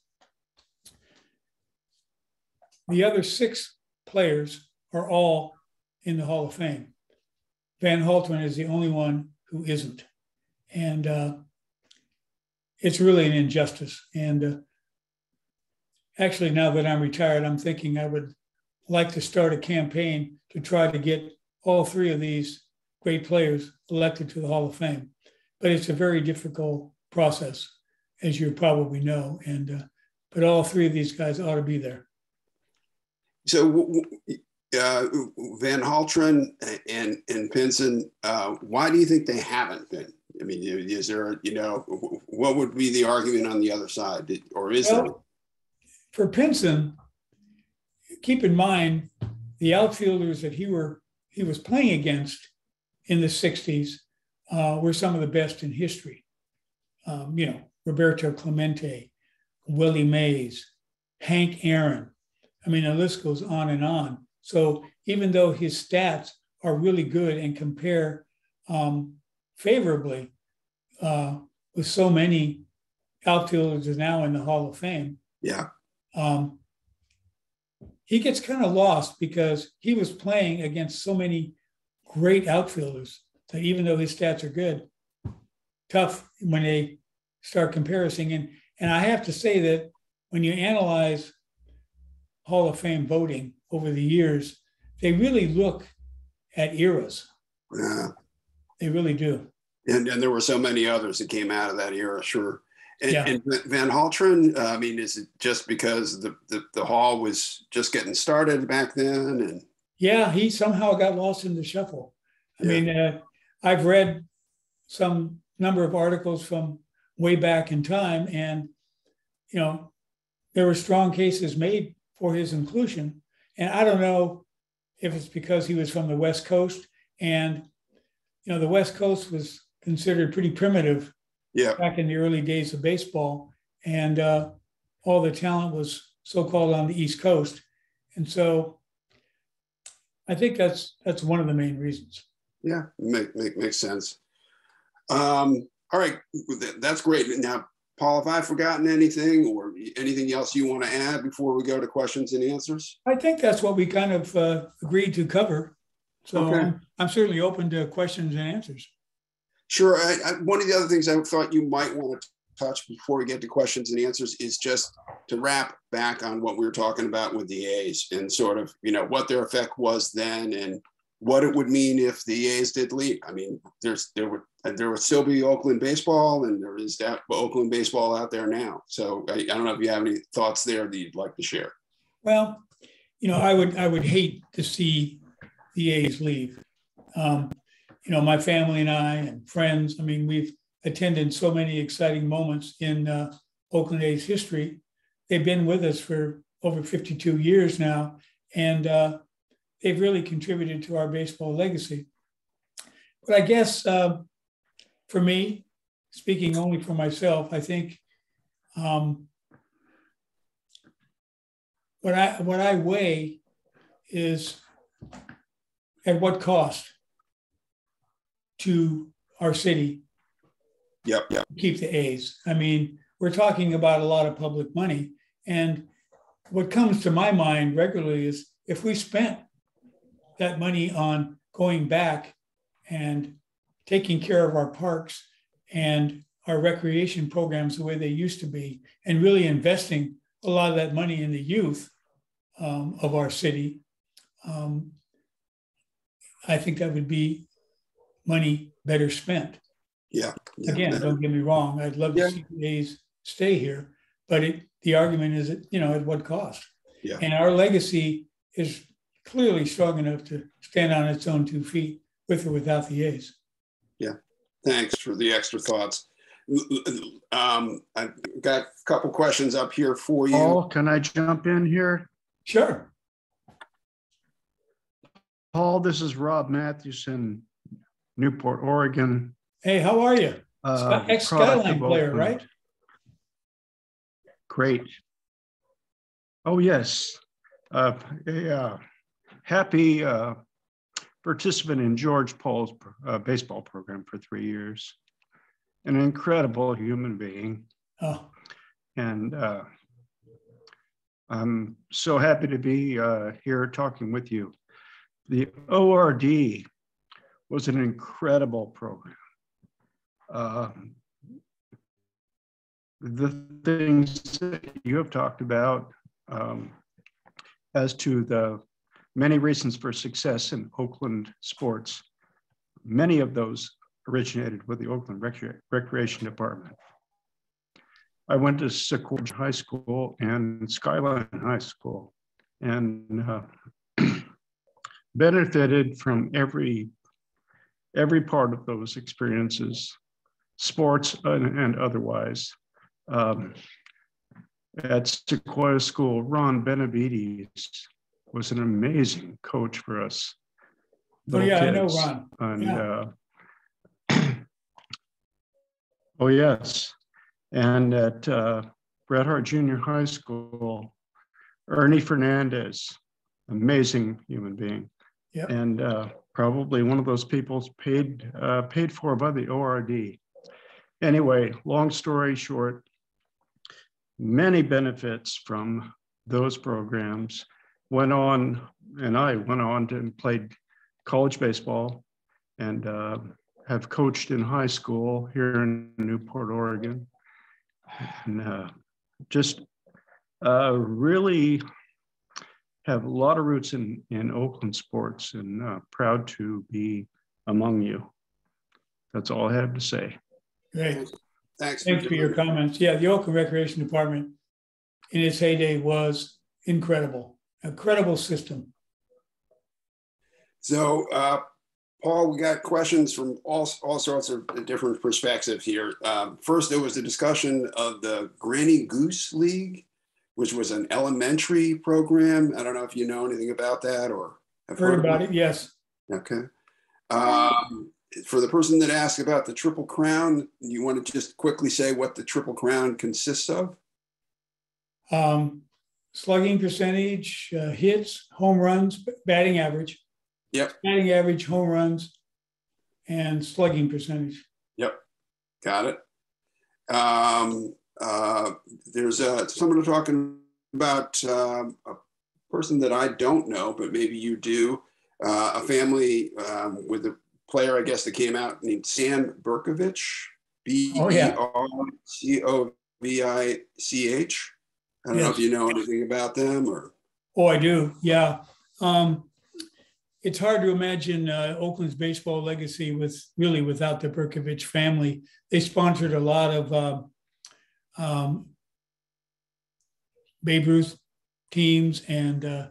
The other 6 players are all in the Hall of Fame. Van Holtman is the only one who isn't. And it's really an injustice. And actually, now that I'm retired, I'm thinking I would like to start a campaign to try to get all 3 of these great players elected to the Hall of Fame. But it's a very difficult process, as you probably know. And but all 3 of these guys ought to be there. So Van Halteren and Pinson, why do you think they haven't been? I mean, is there, what would be the argument on the other side, or is there? For Pinson, keep in mind the outfielders that he was playing against in the 60s were some of the best in history. Roberto Clemente, Willie Mays, Hank Aaron. I mean, the list goes on and on. So even though his stats are really good and compare favorably with so many outfielders now in the Hall of Fame, he gets kind of lost because he was playing against so many great outfielders that even though his stats are good, tough when they start comparing. And I have to say that when you analyze Hall of Fame voting over the years, they really look at eras. Yeah. They really do. And there were so many others that came out of that era, sure. And Van Halteren, I mean, is it just because the Hall was just getting started back then? And yeah, he somehow got lost in the shuffle. I mean, I've read some number of articles from way back in time, and there were strong cases made for his inclusion. And I don't know if it's because he was from the West Coast, and the West Coast was considered pretty primitive back in the early days of baseball, and all the talent was so-called on the East Coast. And so I think that's one of the main reasons. Yeah, makes sense. All right, that's great. Now, Paul, have I forgotten anything or anything else you want to add before we go to questions and answers? I think that's what we kind of agreed to cover. So I'm certainly open to questions and answers. Sure. One of the other things I thought you might want to touch before we get to questions and answers is just to wrap back on what we were talking about with the A's and sort of, what their effect was then and what it would mean if the A's did leave. I mean, there would still be Oakland baseball, and there is that Oakland baseball out there now. So I don't know if you have any thoughts there that you'd like to share. Well, I would hate to see the A's leave. My family and I and friends, I mean, we've attended so many exciting moments in Oakland A's history. They've been with us for over 52 years now, and they've really contributed to our baseball legacy. But I guess for me, speaking only for myself, I think what I weigh is at what cost to our city to keep the A's. I mean, we're talking about a lot of public money. And what comes to my mind regularly is if we spent that money on going back and taking care of our parks and our recreation programs the way they used to be, and really investing a lot of that money in the youth of our city, I think that would be money better spent. Again, don't get me wrong. I'd love to see the A's stay here, but the argument is, at what cost? And our legacy is clearly strong enough to stand on its own 2 feet with or without the A's. Yeah, thanks for the extra thoughts. I've got a couple questions up here for you. Paul, can I jump in here? Sure. Paul, this is Rob Mathewson, Newport, Oregon. Hey, how are you? Ex-Skyline player, right? Great. Oh, yes. Happy participant in George Paul's baseball program for 3 years. An incredible human being. Oh. And I'm so happy to be here talking with you. The ORD was an incredible program. The things that you have talked about as to the many reasons for success in Oakland sports, many of those originated with the Oakland Recreation Department. I went to Sequoia High School and Skyline High School. and benefited from every part of those experiences, sports and otherwise. At Sequoia School, Ron Benavides was an amazing coach for us. Oh yeah, Kids. I know Ron. And, oh yes, and at Bret Harte Junior High School, Ernie Fernandez, amazing human being, and probably one of those people paid for by the ORD. Anyway, long story short, many benefits from those programs. Went on, and I went on to played college baseball, and have coached in high school here in Newport, Oregon, and just really have a lot of roots in Oakland sports, and proud to be among you. That's all I have to say. Great. Thanks for your comments. Yeah, the Oakland Recreation Department in its heyday was incredible. A credible system. So, Paul, we got questions from all sorts of different perspectives here. First, there was a discussion of the Granny Goose League, which was an elementary program. I don't know if you know anything about that or have heard about it. Yes. Okay. For the person that asked about the Triple Crown, you want to just quickly say what the Triple Crown consists of? Slugging percentage, hits, home runs, batting average. Yep. Batting average, home runs, and slugging percentage. Yep. Got it. There's someone talking about a person that I don't know, but maybe you do. A family with a player, I guess, that came out named Sam Berkovich, Bercovich. I don't know if you know anything about them or. Oh, I do. Yeah. It's hard to imagine Oakland's baseball legacy without the Berkovich family. They sponsored a lot of Babe Ruth teams and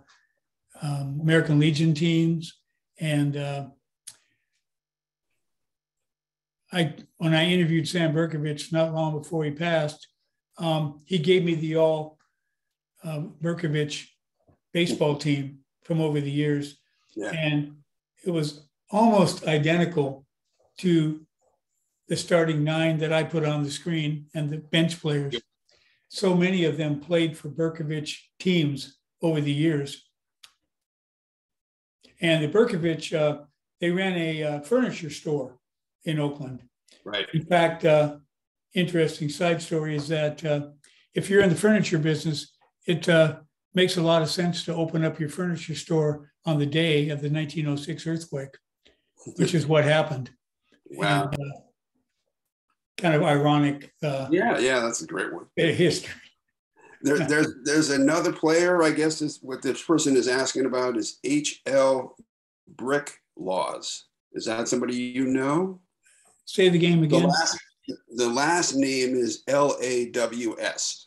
American Legion teams. And when I interviewed Sam Berkovich not long before he passed, he gave me the all Berkovich baseball team from over the years. Yeah. And it was almost identical to the starting nine that I put on the screen and the bench players. Yep. So many of them played for Berkovich teams over the years. And the Berkovich, they ran a furniture store in Oakland. Right. In fact, interesting side story is that if you're in the furniture business, it makes a lot of sense to open up your furniture store on the day of the 1906 earthquake, which is what happened. Wow. And, kind of ironic. Yeah, that's a great one. History. There's another player, I guess, is what this person is asking about is H.L. Brick Laws. Is that somebody you know? Say the game again. The last name is L-A-W-S.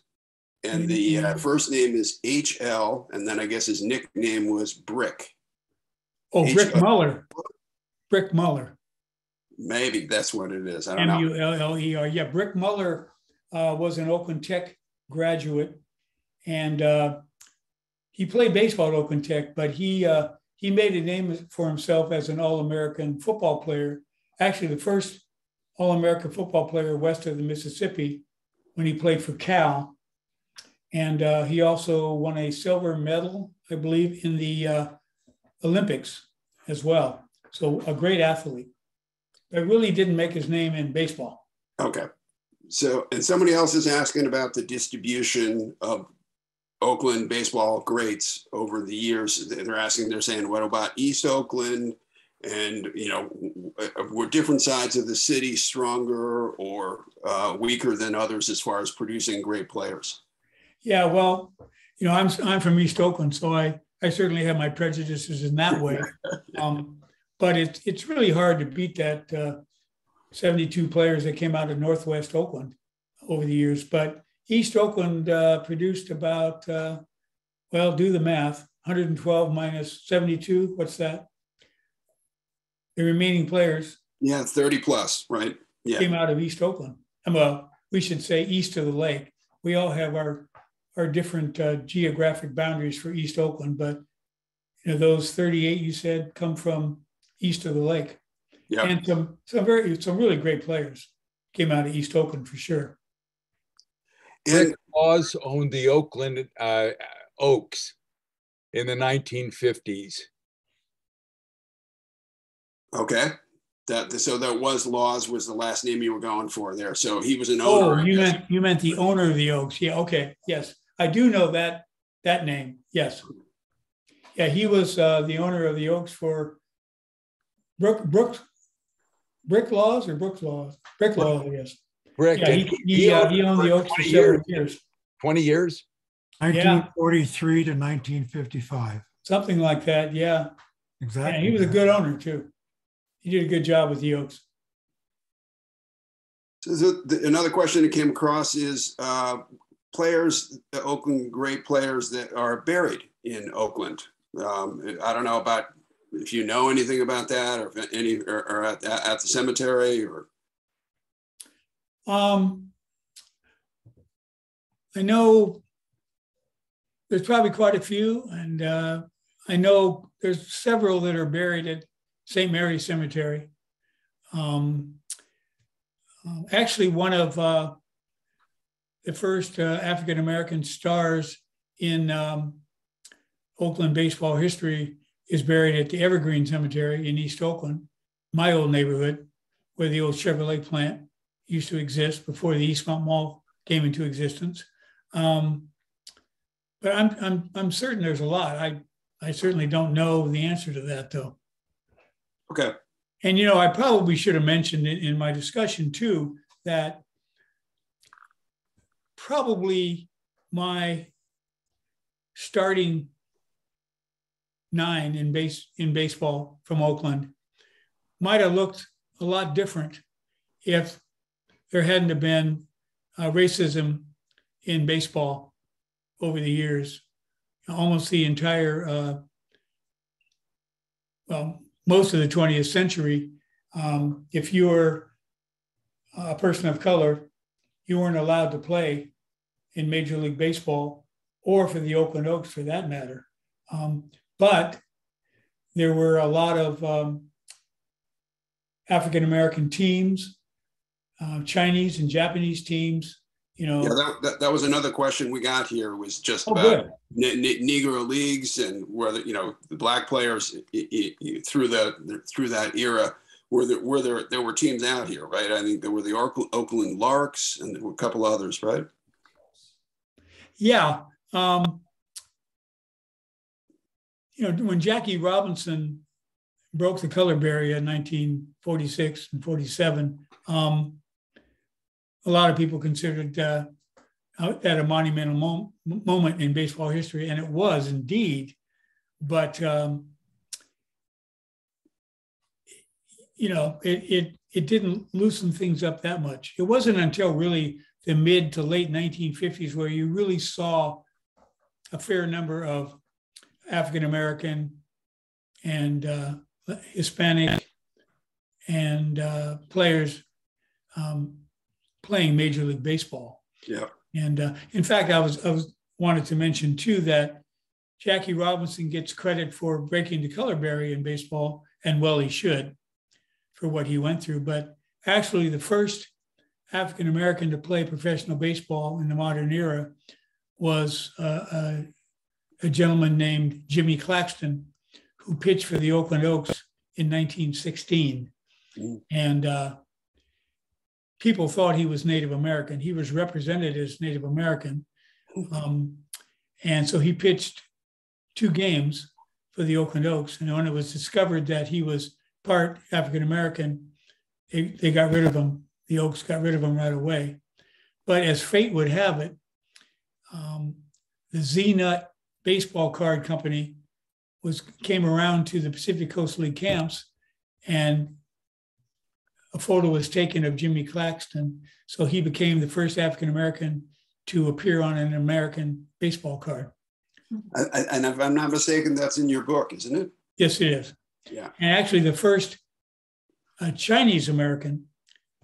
And the first name is H.L. And then I guess his nickname was Brick. Oh, Brick Muller. Brick Muller. Maybe that's what it is. I don't know. M-U-L-L-E-R. Yeah, Brick Muller was an Oakland Tech graduate. And he played baseball at Oakland Tech, but he made a name for himself as an All-American football player. Actually, the first All-American football player west of the Mississippi when he played for Cal. And he also won a silver medal, I believe, in the Olympics as well. So a great athlete. But really didn't make his name in baseball. Okay. So, and somebody else is asking about the distribution of Oakland baseball greats over the years. They're saying, what about East Oakland? And, were different sides of the city stronger or weaker than others as far as producing great players? Yeah, well, I'm from East Oakland, so I certainly have my prejudices in that way. But it's really hard to beat that 72 players that came out of Northwest Oakland over the years. But East Oakland produced about, do the math, 112 minus 72. What's that? The remaining players. Yeah, 30 plus, right? Yeah. Came out of East Oakland. Well, we should say east of the lake. We all have our different geographic boundaries for East Oakland, but those 38 you said come from east of the lake. Yeah. And some really great players came out of East Oakland for sure. And Laws owned the Oakland Oaks in the 1950s. Okay. So that was Laws was the last name you were going for there. So he was an owner. Oh, you meant the owner of the Oaks. Yeah. Okay. Yes, I do know that name. Yes. Yeah, he was the owner of the Oaks for Brick Laws, yes. Brick. Yeah, he owned the Oaks for several years. 20 years? 1943 to 1955. Something like that, yeah. Exactly. Yeah, he was a good owner too. He did a good job with the Oaks. So another question that came across is players, the Oakland great players that are buried in Oakland. I don't know about if you know anything about that, or if any or at the cemetery, or. I know there's probably quite a few, and I know there's several that are buried at St. Mary's Cemetery. Actually, one of the first African-American stars in Oakland baseball history is buried at the Evergreen Cemetery in East Oakland, my old neighborhood, where the old Chevrolet plant used to exist before the Eastmont Mall came into existence. But I'm certain there's a lot. I certainly don't know the answer to that, though. Okay. And I probably should have mentioned it in my discussion too, that probably my starting nine in baseball from Oakland might have looked a lot different if there hadn't have been racism in baseball over the years. Almost the entire, most of the 20th century, if you were a person of color, you weren't allowed to play in Major League Baseball or for the Oakland Oaks for that matter. But there were a lot of African-American teams, Chinese and Japanese teams. Yeah, that was another question we got here, was just about Negro leagues and whether the black players through that era there were teams out here, right? I think there were the Oakland Larks and there were a couple others, right? Yeah. When Jackie Robinson broke the color barrier in 1946 and 47, a lot of people considered that a monumental moment in baseball history, and it was indeed. But it didn't loosen things up that much. It wasn't until really the mid to late 1950s where you really saw a fair number of African American and Hispanic and players playing Major League Baseball. Yeah. And in fact, I was wanted to mention too that Jackie Robinson gets credit for breaking the color barrier in baseball, and well, he should, for what he went through. But actually, the first African American to play professional baseball in the modern era was a gentleman named Jimmy Claxton, who pitched for the Oakland Oaks in 1916. And people thought he was Native American. He was represented as Native American. And so he pitched 2 games for the Oakland Oaks. And when it was discovered that he was part African American, they got rid of him. The Oaks got rid of him right away. But as fate would have it, the Z-Nut baseball card company came around to the Pacific Coast League camps, and a photo was taken of Jimmy Claxton. So he became the first African American to appear on an American baseball card. And if I'm not mistaken, that's in your book, isn't it? Yes, it is. Yeah. And actually the first Chinese American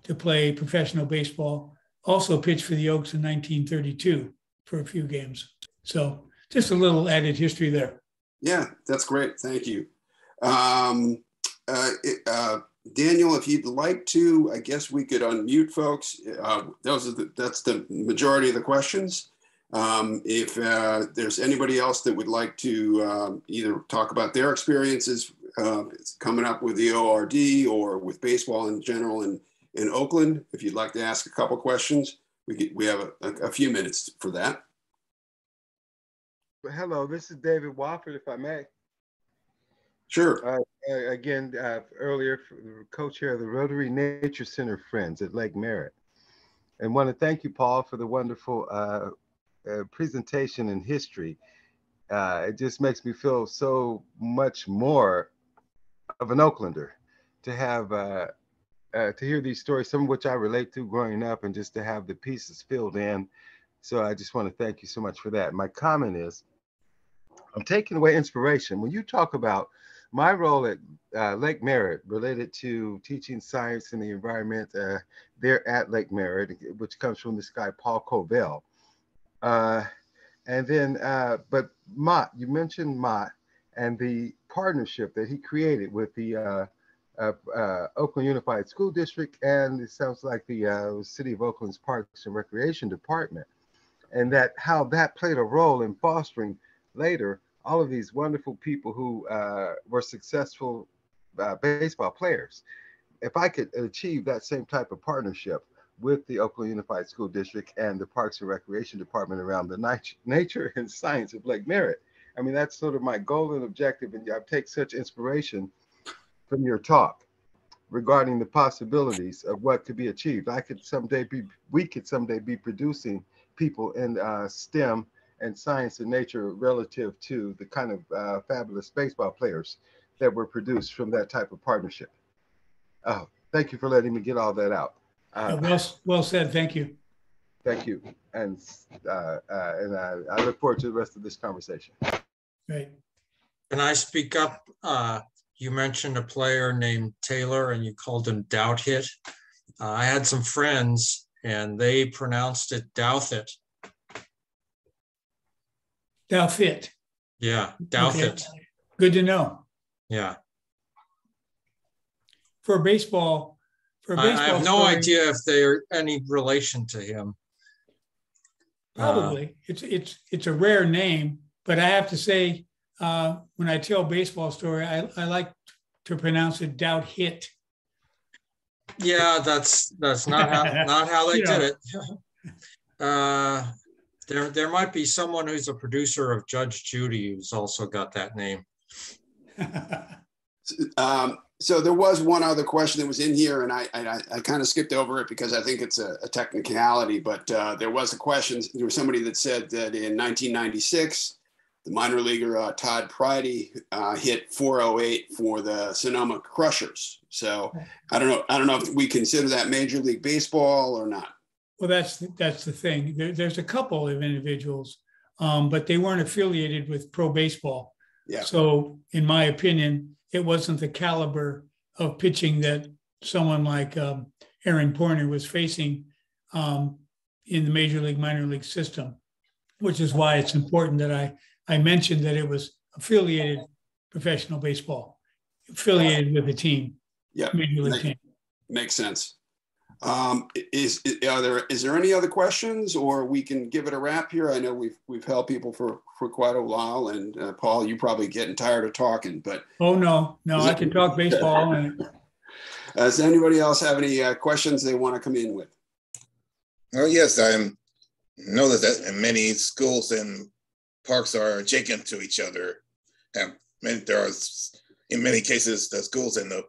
to play professional baseball also pitched for the Oaks in 1932 for a few games. So just a little added history there. Yeah, that's great. Thank you. Daniel, if you'd like to, I guess we could unmute folks. That's the majority of the questions. If there's anybody else that would like to either talk about their experiences coming up with the ORD or with baseball in general in Oakland, if you'd like to ask a couple questions, we have a few minutes for that. Hello, this is David Wofford, if I may. Sure. Again, earlier, co-chair of the Rotary Nature Center Friends at Lake Merritt. And want to thank you, Paul, for the wonderful presentation in history. It just makes me feel so much more of an Oaklander to have to hear these stories, some of which I relate to growing up, and just to have the pieces filled in. So I just want to thank you so much for that. My comment is, I'm taking away inspiration. When you talk about my role at Lake Merritt related to teaching science and the environment there at Lake Merritt, which comes from this guy, Paul Covell. And then, but Mott, you mentioned Mott and the partnership that he created with the Oakland Unified School District, and it sounds like the City of Oakland's Parks and Recreation Department, and that how that played a role in fostering later all of these wonderful people who were successful baseball players. If I could achieve that same type of partnership with the Oakland Unified School District and the Parks and Recreation Department around the nature and science of Lake Merritt, I mean, that's sort of my goal and objective, and I take such inspiration from your talk regarding the possibilities of what could be achieved. We could someday be producing people in STEM and science and nature relative to the kind of fabulous baseball players that were produced from that type of partnership. Thank you for letting me get all that out. Well said. Thank you. Thank you. And I look forward to the rest of this conversation. Great. Can I speak up? You mentioned a player named Taylor and you called him Doubt-Hit. I had some friends and they pronounced it Doubt-It. Doubt-It. Yeah, Doubt-It. Okay. Good to know. Yeah. For baseball, I have no idea if they're any relation to him. Probably. It's a rare name, but I have to say, when I tell baseball story, I like to pronounce it Doubt-Hit. Yeah, that's not how they did it. There might be someone who's a producer of Judge Judy who's also got that name. So there was one other question that was in here, and I kind of skipped over it because I think it's a technicality, but there was a question. There was somebody that said that in 1996, the minor leaguer Todd Pridey hit 408 for the Sonoma Crushers. So I don't know if we consider that Major League Baseball or not. Well, that's the thing. There's a couple of individuals, but they weren't affiliated with pro baseball. Yeah. So in my opinion, it wasn't the caliber of pitching that someone like Aaron Poynter was facing in the major league, minor league system, which is why it's important that I mentioned that it was affiliated professional baseball, affiliated with the team. Yeah, major league team. Makes sense. Is there any other questions, or we can give it a wrap here? I know we've held people for quite a while, and Paul, you probably getting tired of talking, but no, I can talk baseball. Does anybody else have any questions they want to come in with? Oh yes, I know that many schools and parks are adjacent to each other. There are, in many cases, the schools and the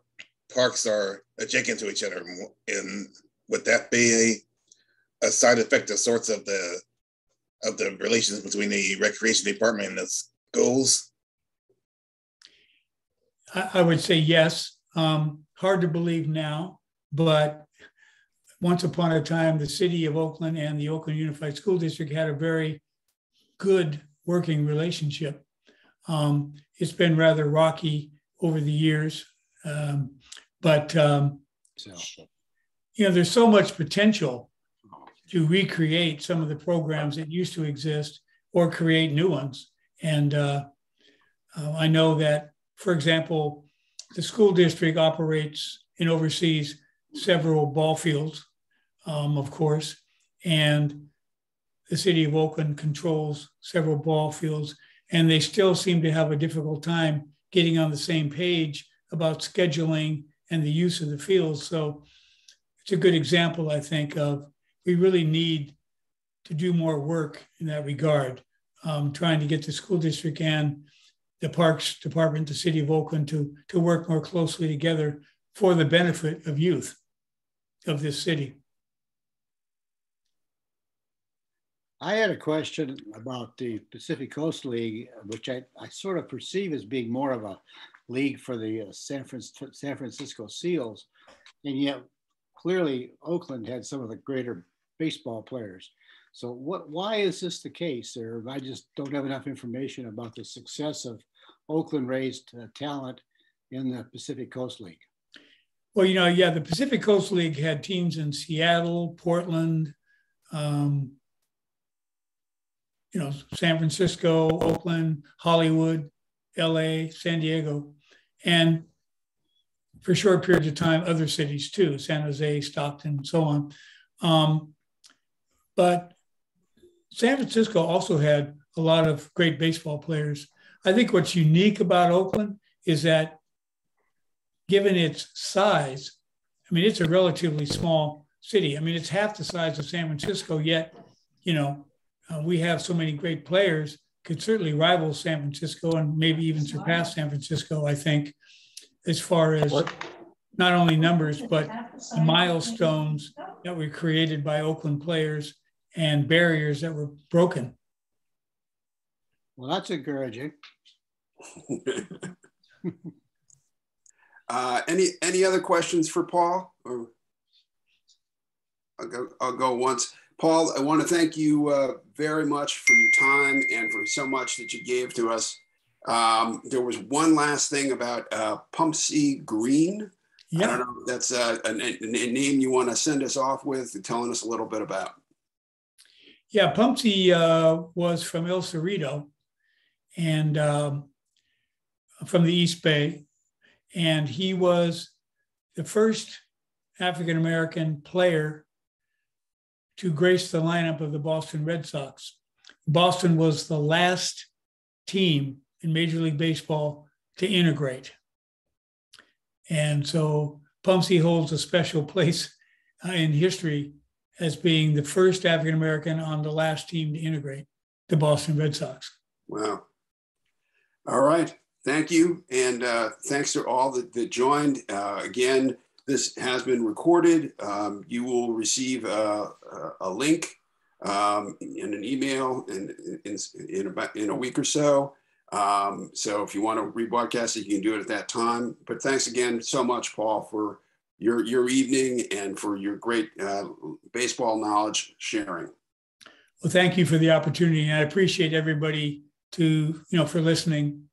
parks are adjacent to each other. And would that be a side effect of sorts of the relations between the recreation department and the schools? I would say yes. Hard to believe now, but once upon a time, the city of Oakland and the Oakland Unified School District had a very good working relationship. It's been rather rocky over the years, but there's so much potential to recreate some of the programs that used to exist or create new ones. And I know that, for example, the school district operates and oversees several ball fields, of course, and the city of Oakland controls several ball fields, and they still seem to have a difficult time getting on the same page about scheduling and the use of the fields. So it's a good example, I think, of we really need to do more work in that regard, trying to get the school district and the Parks Department, the city of Oakland to work more closely together for the benefit of youth of this city. I had a question about the Pacific Coast League, which I sort of perceive as being more of a league for the San Francisco Seals. And yet clearly Oakland had some of the greater baseball players. So why is this the case? Or I just don't have enough information about the success of Oakland raised talent in the Pacific Coast League. Well, the Pacific Coast League had teams in Seattle, Portland, San Francisco, Oakland, Hollywood, LA, San Diego, and for short periods of time, other cities too, San Jose, Stockton, and so on. But San Francisco also had a lot of great baseball players. I think what's unique about Oakland is that given its size, it's a relatively small city. It's half the size of San Francisco, yet, we have so many great players, could certainly rival San Francisco and maybe even surpass San Francisco, I think, as far as not only numbers, but the milestones that were created by Oakland players and barriers that were broken. Well, that's encouraging. Any other questions for Paul? Or I'll go once. Paul, I want to thank you very much for your time and for so much that you gave to us. There was one last thing about Pumpsy Green. Yeah. I don't know if that's a name you want to send us off with, telling us a little bit about. Yeah, Pumpsy was from El Cerrito and from the East Bay. And he was the first African-American player to grace the lineup of the Boston Red Sox. Boston was the last team in Major League Baseball to integrate. And so Pumpsy holds a special place in history as being the first African-American on the last team to integrate, the Boston Red Sox. Wow. All right. Thank you. And thanks to all that joined. Again, this has been recorded. You will receive a link in an email in a week or so. So if you want to rebroadcast it, you can do it at that time. But thanks again so much, Paul, for your evening and for your great baseball knowledge sharing. Well, thank you for the opportunity. And I appreciate everybody for listening.